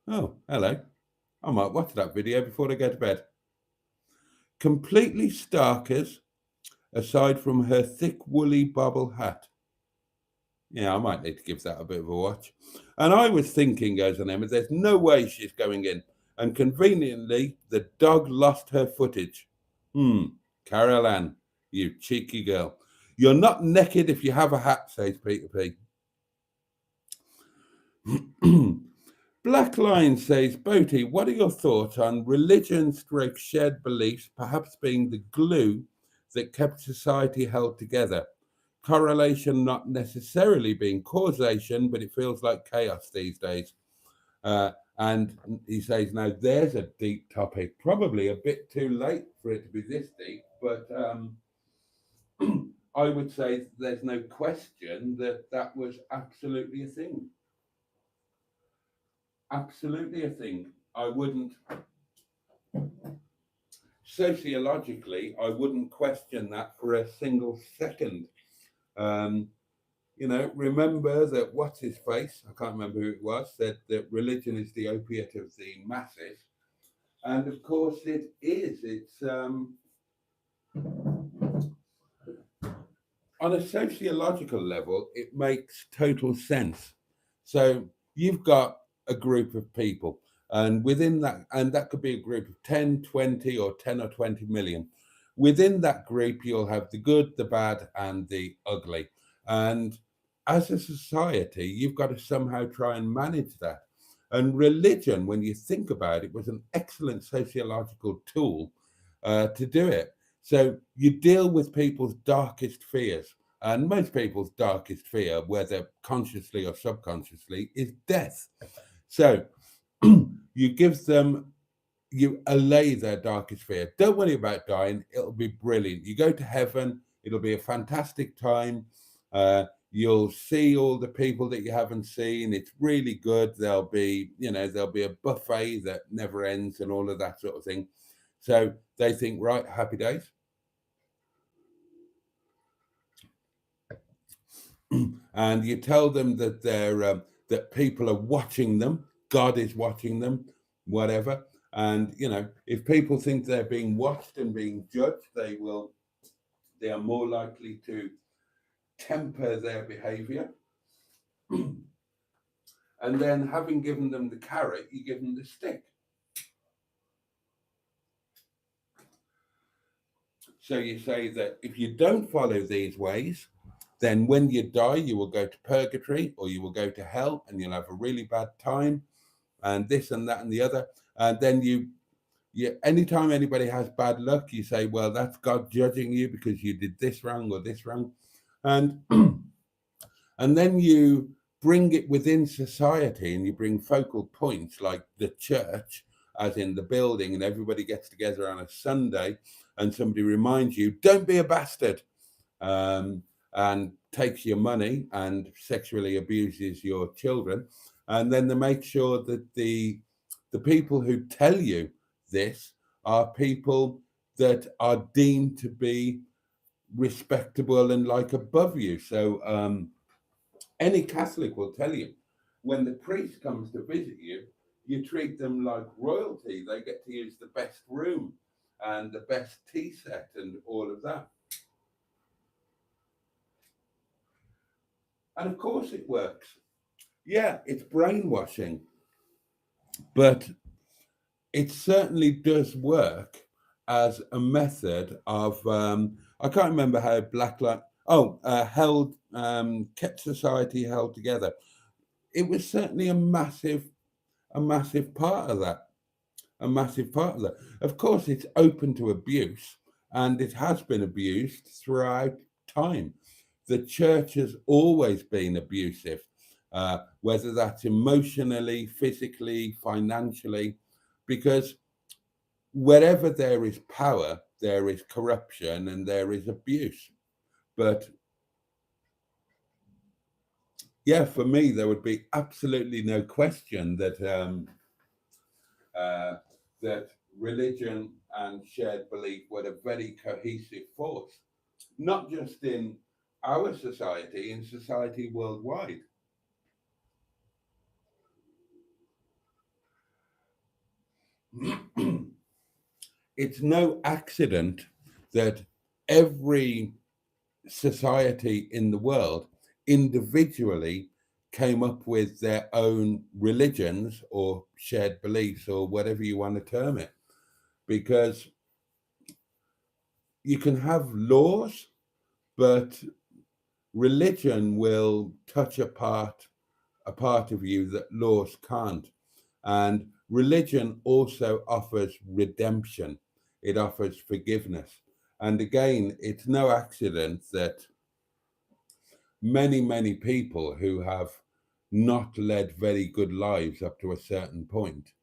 Oh, hello. I might watch that video before I go to bed. Completely starkers aside from her thick woolly bobble hat. Yeah, I might need to give that a bit of a watch. And I was thinking, goes on Emma, there's no way she's going in. And conveniently, the dog lost her footage. Carol Ann, you cheeky girl. You're not naked if you have a hat, says Peter P. Black Line says, Boaty, what are your thoughts on religion/shared beliefs perhaps being the glue that kept society held together? Correlation not necessarily being causation, but it feels like chaos these days. And he says, now there's a deep topic, probably a bit too late for it to be this deep, but I would say there's no question that that was absolutely a thing. Absolutely a thing. I wouldn't, sociologically, I wouldn't question that for a single second. You know, remember that what's his face, I can't remember who it was, said that religion is the opiate of the masses. And of course it is. It's on a sociological level, it makes total sense. So you've got a group of people, and within that, and that could be a group of 10, 20, or 10 or 20 million. Within that group, you'll have the good, the bad, and the ugly. And as a society, you've got to somehow try and manage that. And religion, when you think about it, was an excellent sociological tool to do it. So you deal with people's darkest fears. And most people's darkest fear, whether consciously or subconsciously, is death. So you give them, you allay their darkest fear. Don't worry about dying. It'll be brilliant. You go to heaven. It'll be a fantastic time. You'll see all the people that you haven't seen. It's really good. There'll be, you know, there'll be a buffet that never ends and all of that sort of thing. So they think, right, happy days. And you tell them that they're that people are watching them. God is watching them, whatever. And, you know, if people think they're being watched and being judged, they are more likely to temper their behavior. And then, having given them the carrot, you give them the stick. So you say that if you don't follow these ways, then when you die, you will go to purgatory or you will go to hell and you'll have a really bad time and this and that and the other. And then you anytime anybody has bad luck, you say, well, that's God judging you because you did this wrong or this wrong. And and then you bring it within society and you bring focal points like the church, as in the building, and everybody gets together on a Sunday and somebody reminds you, don't be a bastard, and takes your money and sexually abuses your children. And then they make sure that the people who tell you this are people that are deemed to be respectable and like above you. So any Catholic will tell you, when the priest comes to visit you, you treat them like royalty. They get to use the best room and the best tea set and all of that. And of course it works. Yeah, it's brainwashing, but it certainly does work as a method of, I can't remember how Blacklight, kept society held together. It was certainly a massive part of that. A massive part of that. Of course, it's open to abuse, and it has been abused throughout time. The church has always been abusive, whether that's emotionally, physically, financially, because wherever there is power, there is corruption and there is abuse. But yeah, for me, there would be absolutely no question that that religion and shared belief were a very cohesive force, not just in our society, in society worldwide. It's no accident that every society in the world individually came up with their own religions or shared beliefs or whatever you want to term it, because you can have laws, but religion will touch a part of you that laws can't. And religion also offers redemption, it offers forgiveness. And again, it's no accident that many people who have not led very good lives up to a certain point,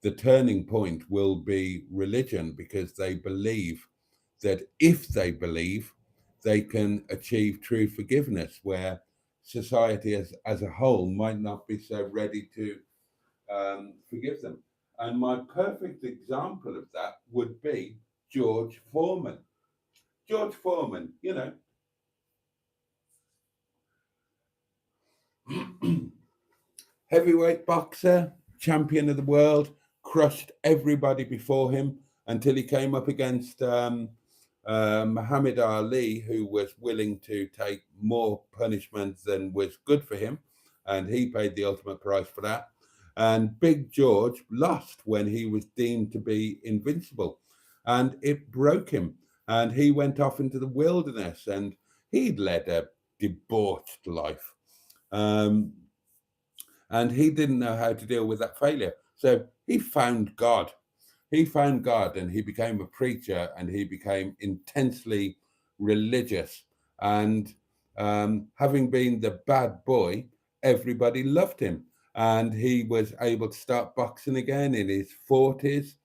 the turning point will be religion, because they believe that if they believe, they can achieve true forgiveness, where society as a whole might not be so ready to forgive them. And my perfect example of that would be George Foreman. George Foreman, you know, heavyweight boxer, champion of the world, crushed everybody before him until he came up against Muhammad Ali, who was willing to take more punishment than was good for him. And he paid the ultimate price for that. And Big George lost when he was deemed to be invincible. And it broke him. And he went off into the wilderness, and he'd led a debauched life. And he didn't know how to deal with that failure. So he found God. He found God, and he became a preacher, and he became intensely religious. And having been the bad boy, everybody loved him. And he was able to start boxing again in his 40s,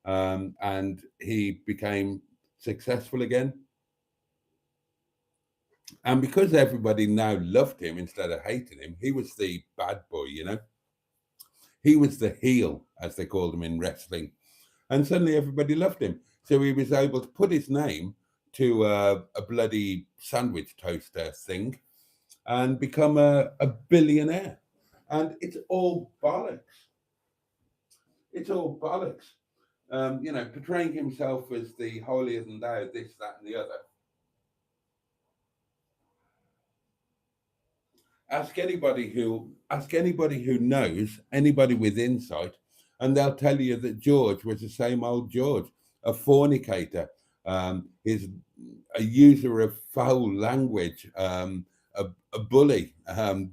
and he became successful again. And because everybody now loved him instead of hating him, he was the bad boy, you know. He was the heel, as they called him in wrestling. And suddenly everybody loved him. So he was able to put his name to a bloody sandwich toaster thing and become a billionaire. And it's all bollocks. It's all bollocks. You know, portraying himself as the holier than thou, this, that, and the other. Ask anybody who knows, anybody with insight, and they'll tell you that George was the same old George, a fornicator, is a user of foul language, a bully,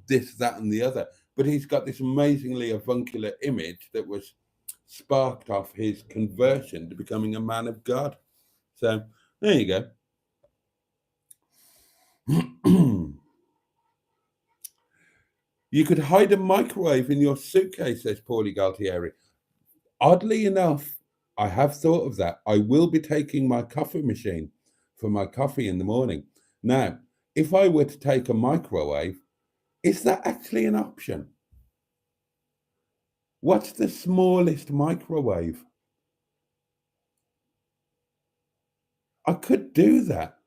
this, that, and the other. But he's got this amazingly avuncular image that was sparked off his conversion to becoming a man of God. So there you go. You could hide a microwave in your suitcase, says Paulie Galtieri. Oddly enough, I have thought of that. I will be taking my coffee machine for my coffee in the morning. Now, if I were to take a microwave, is that actually an option? What's the smallest microwave? I could do that.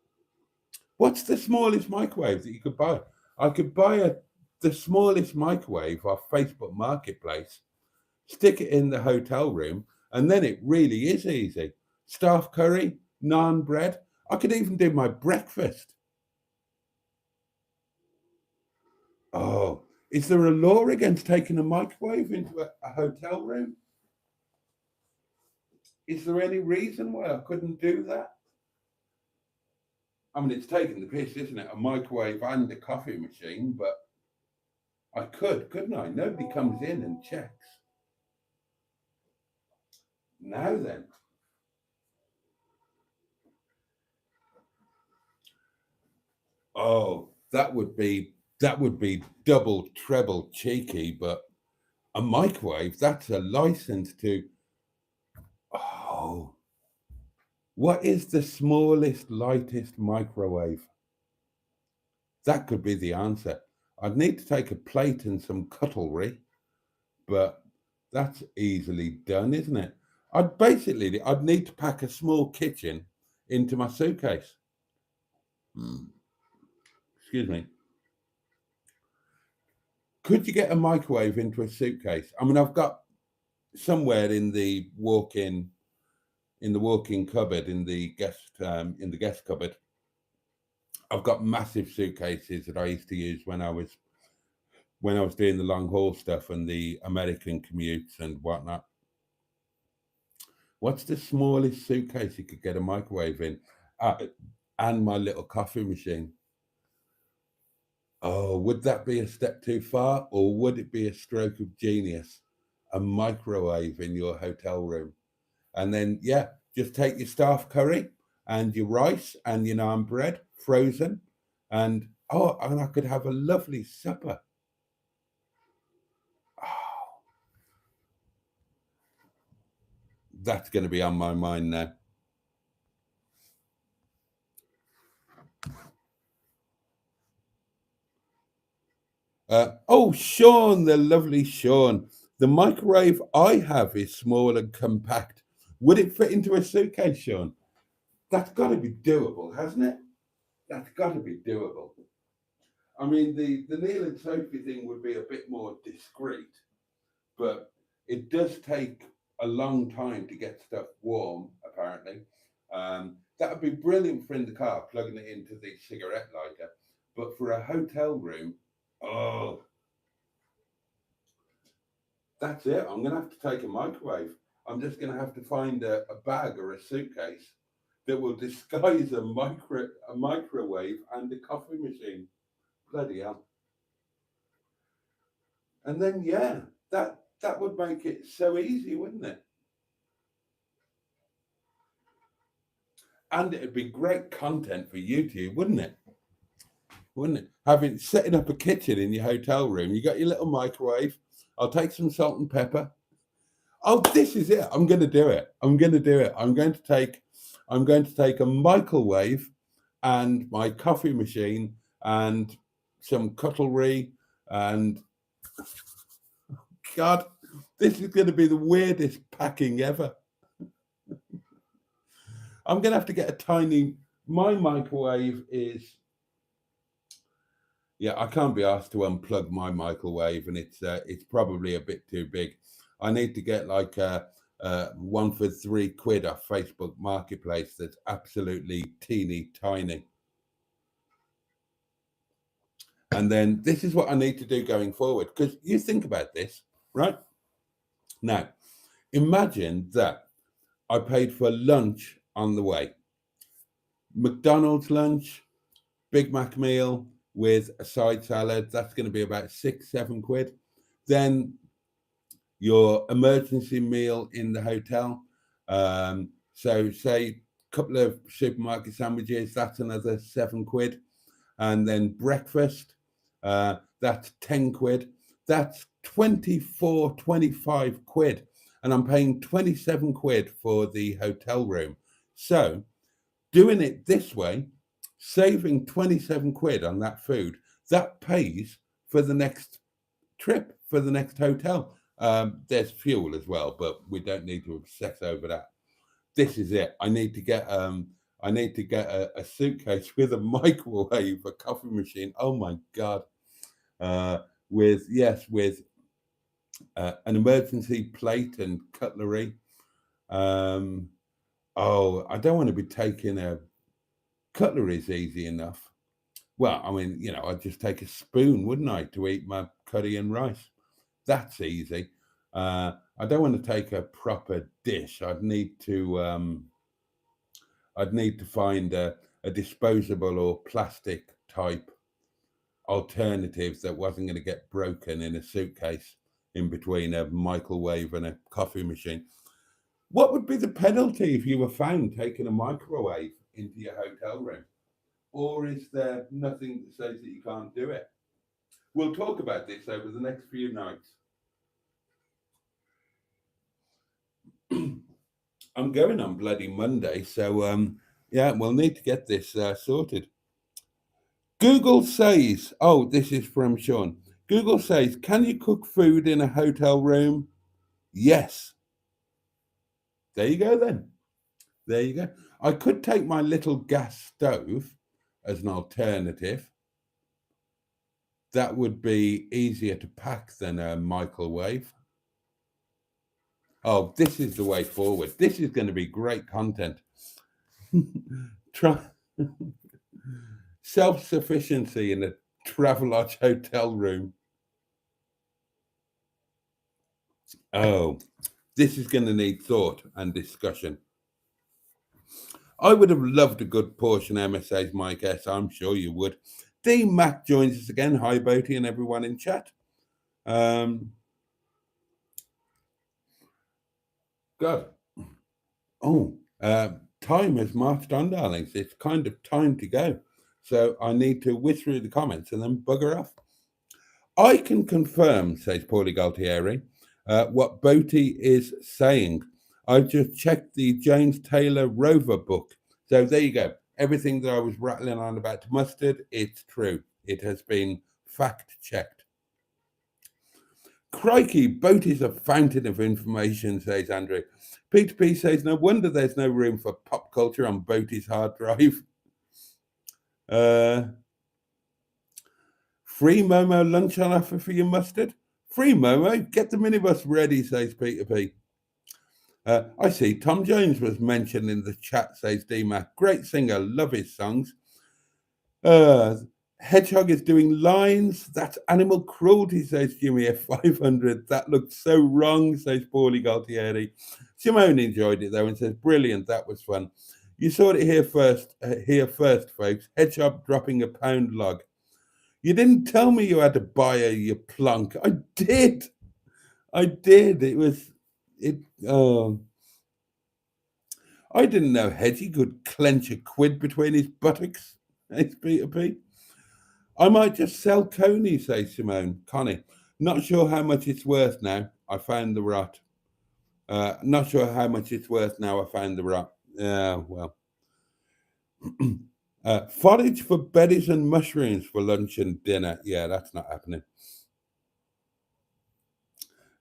What's the smallest microwave that you could buy? I could buy the smallest microwave off Facebook Marketplace, stick it in the hotel room, and then it really is easy. Staff curry, naan bread. I could even do my breakfast. Oh, is there a law against taking a microwave into a hotel room? Is there any reason why I couldn't do that? I mean, it's taking the piss, isn't it? A microwave and a coffee machine, but I couldn't I? Nobody comes in and checks. Now then. Oh, that would be double, treble cheeky, but a microwave, that's a license to. Oh, What is the smallest, lightest microwave? That could be the answer. I'd need to take a plate and some cutlery, but that's easily done, isn't it? I'd need to pack a small kitchen into my suitcase. Excuse me. Could you get a microwave into a suitcase? I mean, I've got somewhere in the walk-in cupboard, in the guest cupboard, I've got massive suitcases that I used to use when I was doing the long haul stuff and the American commutes and whatnot. What's the smallest suitcase you could get a microwave in? And my little coffee machine. Oh, would that be a step too far, or would it be a stroke of genius? A microwave in your hotel room. And then, yeah, just take your staff curry and your rice and your naan bread, frozen, and I could have a lovely supper. Oh, that's going to be on my mind now. Sean, the lovely Sean. The microwave I have is small and compact. Would it fit into a suitcase, Sean? That's got to be doable, hasn't it? That's got to be doable. I mean, the Neil and Sophie thing would be a bit more discreet, but it does take a long time to get stuff warm, apparently. That would be brilliant for in the car, plugging it into the cigarette lighter. But for a hotel room, oh, that's it. I'm going to have to take a microwave. I'm just going to have to find a bag or a suitcase that will disguise a microwave and a coffee machine. Bloody hell. And then, yeah, that would make it so easy, wouldn't it? And it'd be great content for YouTube, wouldn't it? Wouldn't it? Setting up a kitchen in your hotel room, you got your little microwave. I'll take some salt and pepper. Oh, this is it. I'm going to do it. I'm going to take a microwave and my coffee machine and some cutlery and God, this is going to be the weirdest packing ever. I'm going to have to get my microwave is, yeah, I can't be asked to unplug my microwave, and it's probably a bit too big. I need to get like one for £3 off Facebook Marketplace that's absolutely teeny tiny. And then this is what I need to do going forward, because you think about this, right? Now, imagine that I paid for lunch on the way. McDonald's lunch, Big Mac meal with a side salad, that's going to be about £6-7. Then your emergency meal in the hotel. So say a couple of supermarket sandwiches, that's another £7. And then breakfast, that's £10. That's 25 quid. And I'm paying £27 for the hotel room. So doing it this way, saving £27 on that food, that pays for the next trip, for the next hotel. There's fuel as well, but we don't need to obsess over that. This is it. I need to get a suitcase with a microwave, a coffee machine. Oh my God. With an emergency plate and cutlery. I don't want to be taking a cutlery's easy enough. Well, I mean, I'd just take a spoon, wouldn't I, to eat my curry and rice? That's easy. I don't want to take a proper dish. I'd need to find a disposable or plastic type alternative that wasn't going to get broken in a suitcase in between a microwave and a coffee machine. What would be the penalty if you were found taking a microwave into your hotel room? Or is there nothing that says that you can't do it? We'll talk about this over the next few nights. I'm going on bloody Monday, so yeah, we'll need to get this sorted. Google says, oh, this is from Sean. Google says, can you cook food in a hotel room? Yes. There you go then. There you go. I could take my little gas stove as an alternative. That would be easier to pack than a microwave. Oh, this is the way forward. This is going to be great content. Try self-sufficiency in a Travelodge hotel room. Oh, this is going to need thought and discussion. I would have loved a good portion MSA's my guess. I'm sure you would. D Mac joins us again. Hi, Boaty, and everyone in chat. God. Oh, time has marched on, darlings. It's kind of time to go. So I need to whiz through the comments and then bugger off. I can confirm, says Paulie Galtieri, what Boaty is saying. I've just checked the James Taylor Rover book. So there you go. Everything that I was rattling on about mustard, it's true. It has been fact-checked. Crikey, Boaty's a fountain of information, says Andrew. Peter P says, no wonder there's no room for pop culture on Boaty's hard drive. Free Momo lunch on offer for your mustard? Free Momo, get the minibus ready, says Peter P. I see Tom Jones was mentioned in the chat, says D-Mac. Great singer, love his songs. Hedgehog is doing lines. That's animal cruelty, says Jimmy F500. That looked so wrong, says Paulie Galtieri. Simone enjoyed it though and says, brilliant, that was fun. You saw it here first, folks. Hedgehog dropping a pound log. You didn't tell me you had to buy her, you plunk. I did. I didn't know Hedgie could clench a quid between his buttocks. Thanks, Peter P. I might just sell Coney, says Simone. Connie, not sure how much it's worth now. I found the rot. Not sure how much it's worth now. I found the rot. Yeah, well. Forage for berries and mushrooms for lunch and dinner. Yeah, that's not happening.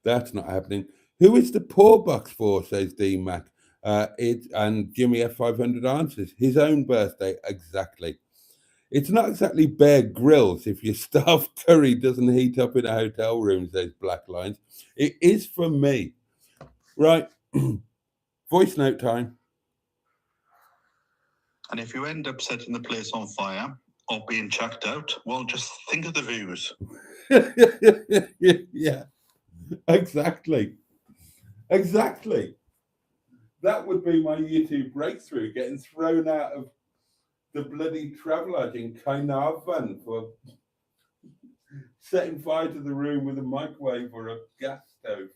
That's not happening. Who is the poor box for, says D Mac. And Jimmy F500 answers, his own birthday, exactly. It's not exactly Bear Grylls if your staff curry doesn't heat up in a hotel room, says Black Lines. It is for me. Right. Voice note time. And if you end up setting the place on fire or being chucked out, well, just think of the views. Yeah, exactly. That would be my YouTube breakthrough, getting thrown out of the bloody Travelodge in Carnarvon for setting fire to the room with a microwave or a gas stove.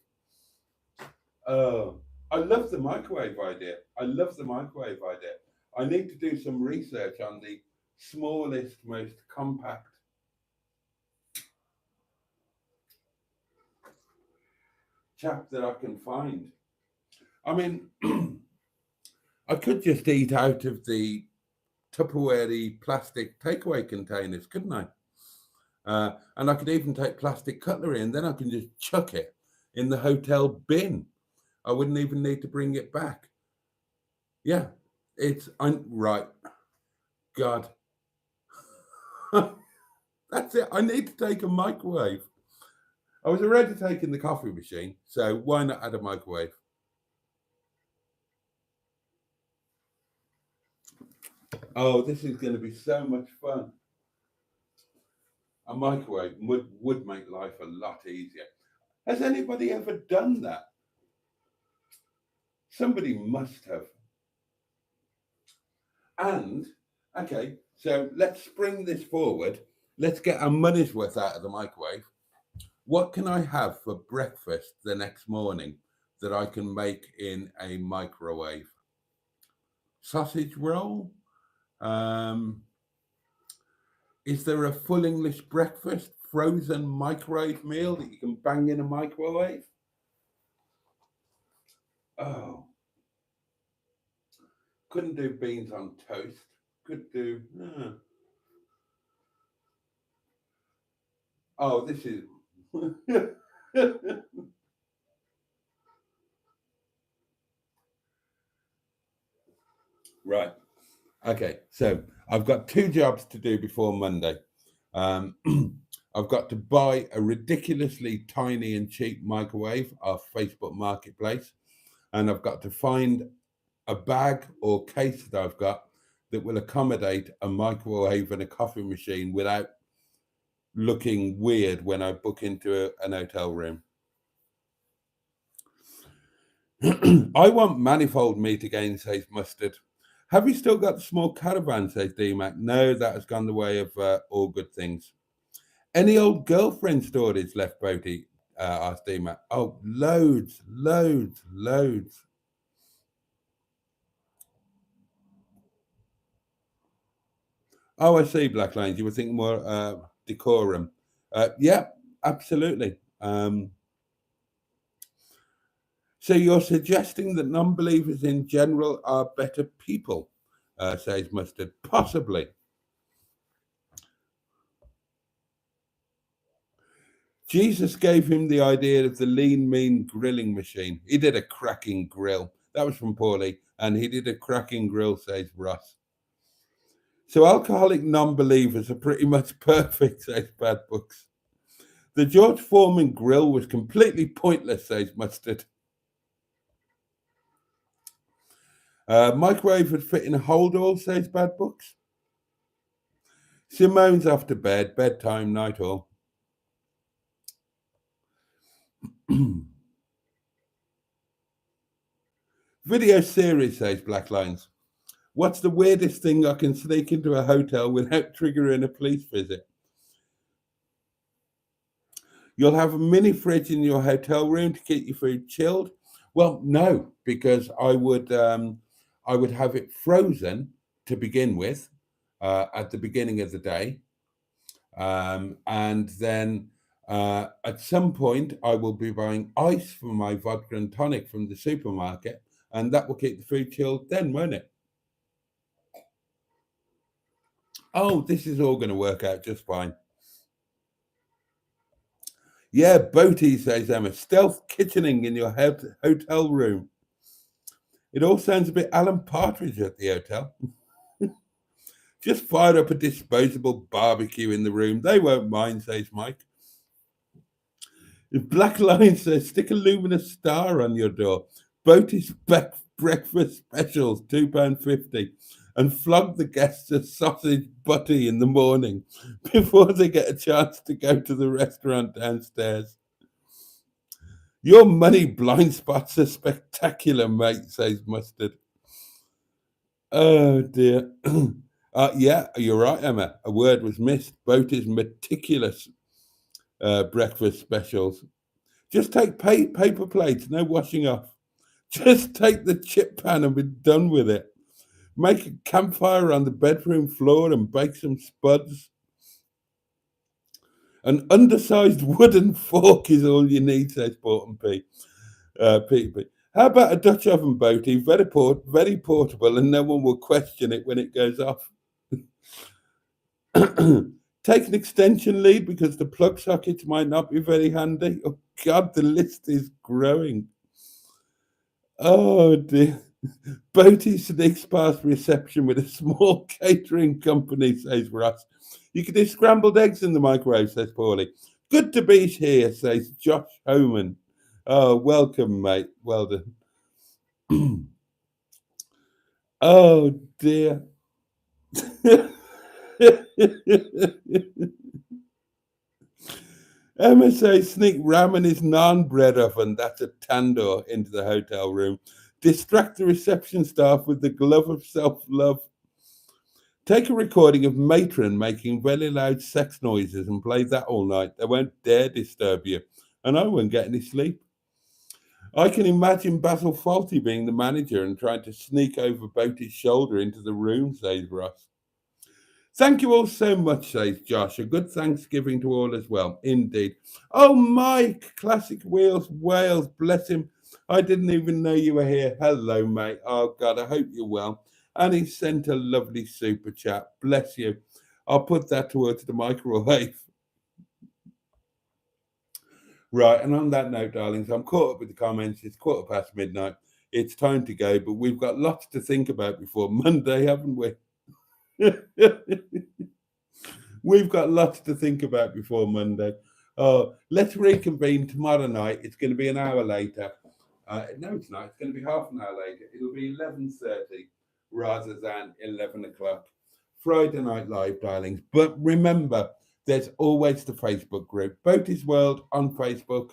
I love the microwave idea. I need to do some research on the smallest, most compact chap that I can find. I mean, I could just eat out of the Tupperware plastic takeaway containers, couldn't I? And I could even take plastic cutlery and then I can just chuck it in the hotel bin. I wouldn't even need to bring it back. Yeah, I'm right. God. That's it. I need to take a microwave. I was already taking the coffee machine, so why not add a microwave? Oh, this is going to be so much fun. A microwave would make life a lot easier. Has anybody ever done that? Somebody must have. And, okay, so let's spring this forward. Let's get our money's worth out of the microwave. What can I have for breakfast the next morning that I can make in a microwave? Sausage roll? Is there a full English breakfast frozen microwave meal that you can bang in a microwave? Oh, couldn't do beans on toast. Could do. Oh, this is. Right. Okay. So I've got 2 jobs to do before Monday. I've got to buy a ridiculously tiny and cheap microwave off Facebook Marketplace, and I've got to find a bag or case that I've got that will accommodate a microwave and a coffee machine without looking weird when I book into an hotel room. I want manifold meat again, says Mustard. Have you still got the small caravan, says DMAC? No, that has gone the way of all good things. Any old girlfriend stories left, Boaty? Asked DMAC. Oh, loads. Oh, I see, Black Lines. You were thinking more decorum. Yeah, absolutely. So you're suggesting that non-believers in general are better people, says Mustard. Possibly. Jesus gave him the idea of the lean, mean grilling machine. He did a cracking grill. That was from Paulie. And he did a cracking grill, says Ross. So alcoholic non-believers are pretty much perfect, says Bad Books. The George Foreman grill was completely pointless, says Mustard. Microwave would fit in a holdall, says Bad Books. Simone's off to bed, bedtime, night all. Video series, says Black Lines. What's the weirdest thing I can sneak into a hotel without triggering a police visit? You'll have a mini fridge in your hotel room to keep your food chilled? Well, no, because I would have it frozen to begin with at the beginning of the day, and then at some point I will be buying ice for my vodka and tonic from the supermarket, and that will keep the food chilled then, won't it? Oh, this is all going to work out just fine. Yeah, Boaty, says Emma. Stealth kitchening in your hotel room. It all sounds a bit Alan Partridge at the hotel. Just fire up a disposable barbecue in the room. They won't mind, says Mike. If Black Line says, stick a luminous star on your door. Boaty's breakfast specials, £2.50. And flog the guests a sausage butty in the morning before they get a chance to go to the restaurant downstairs. Your money blind spots are spectacular, mate, says Mustard. Oh, dear. Yeah, you're right, Emma. A word was missed. Boaty's meticulous breakfast specials. Just take paper plates, no washing off. Just take the chip pan and be done with it. Make a campfire on the bedroom floor and bake some spuds. An undersized wooden fork is all you need, says Porton P. How about a Dutch oven, Boaty? Very portable, and no one will question it when it goes off. Take an extension lead because the plug sockets might not be very handy. Oh, God, the list is growing. Oh, dear. Boaty sneaks past reception with a small catering company, says Ross. You can do scrambled eggs in the microwave, says Paulie. Good to be here, says Josh Homan. Oh, welcome, mate. Well done. Oh, dear. Emma says sneak ram in his naan bread oven. That's a tandoor into the hotel room. Distract the reception staff with the glove of self-love. Take a recording of Matron making very loud sex noises and play that all night. They won't dare disturb you, and I won't get any sleep. I can imagine Basil Fawlty being the manager and trying to sneak over Boaty's shoulder into the room, says Ross. Thank you all so much, says Josh. A good Thanksgiving to all as well. Indeed. Oh, Mike, Classic Wheels, Wales, bless him. I didn't even know you were here. Hello, mate. Oh, God, I hope you're well. And he sent a lovely super chat. Bless you. I'll put that towards the microwave. Right, and on that note, darlings, I'm caught up with the comments. It's midnight. It's time to go, but we've got lots to think about before Monday, haven't we? We've got lots to think about before Monday. Let's reconvene tomorrow night. It's going to be an hour later. No, it's not. It's going to be half an hour later. It'll be 11:30 rather than 11 o'clock. Friday Night Live, darlings. But remember, there's always the Facebook group, Boaty's World on Facebook.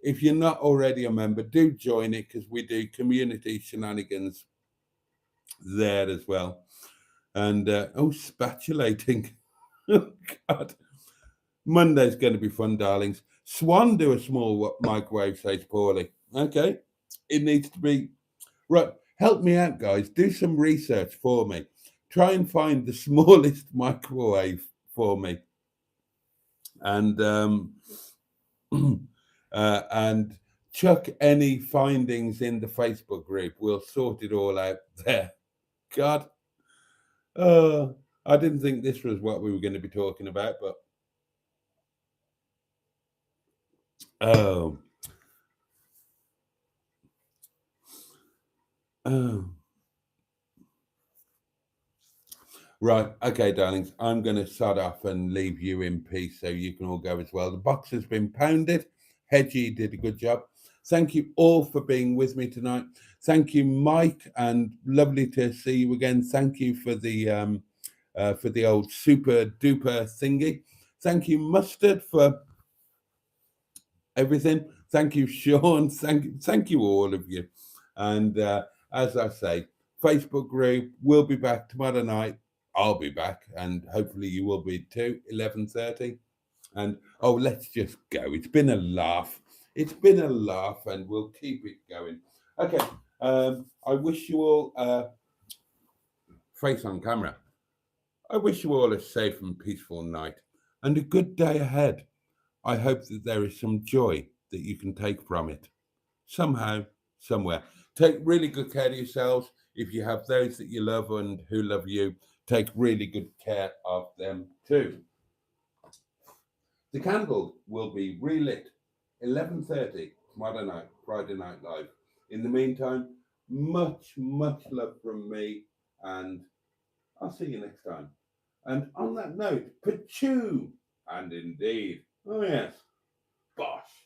If you're not already a member, do join it because we do community shenanigans there as well. And spatulating. Oh, God. Monday's going to be fun, darlings. Swan do a small microwave, says Paulie. Okay. It needs to be. Right. Help me out, guys. Do some research for me. Try and find the smallest microwave for me. And and chuck any findings in the Facebook group. We'll sort it all out there. God. I didn't think this was what we were going to be talking about, but oh. Right, okay, darlings, I'm going to sod off and leave you in peace so you can all go as well. The box has been pounded. Hedgie did a good job. Thank you all for being with me tonight. Thank you, Mike, and lovely to see you again. Thank you for the old super duper thingy. Thank you, Mustard, for everything. Thank you, Sean. Thank you, all of you. And as I say, Facebook group, we'll be back tomorrow night. I'll be back, and hopefully you will be too, 11:30. And let's just go. It's been a laugh. It's been a laugh, and we'll keep it going. Okay. I wish you all face on camera. I wish you all a safe and peaceful night and a good day ahead. I hope that there is some joy that you can take from it. Somehow, somewhere. Take really good care of yourselves. If you have those that you love and who love you, take really good care of them too. The candle will be relit 11:30 tomorrow night, Friday Night Live. In the meantime, much, much love from me, and I'll see you next time. And on that note, pachoo, and indeed, oh yes, bosh.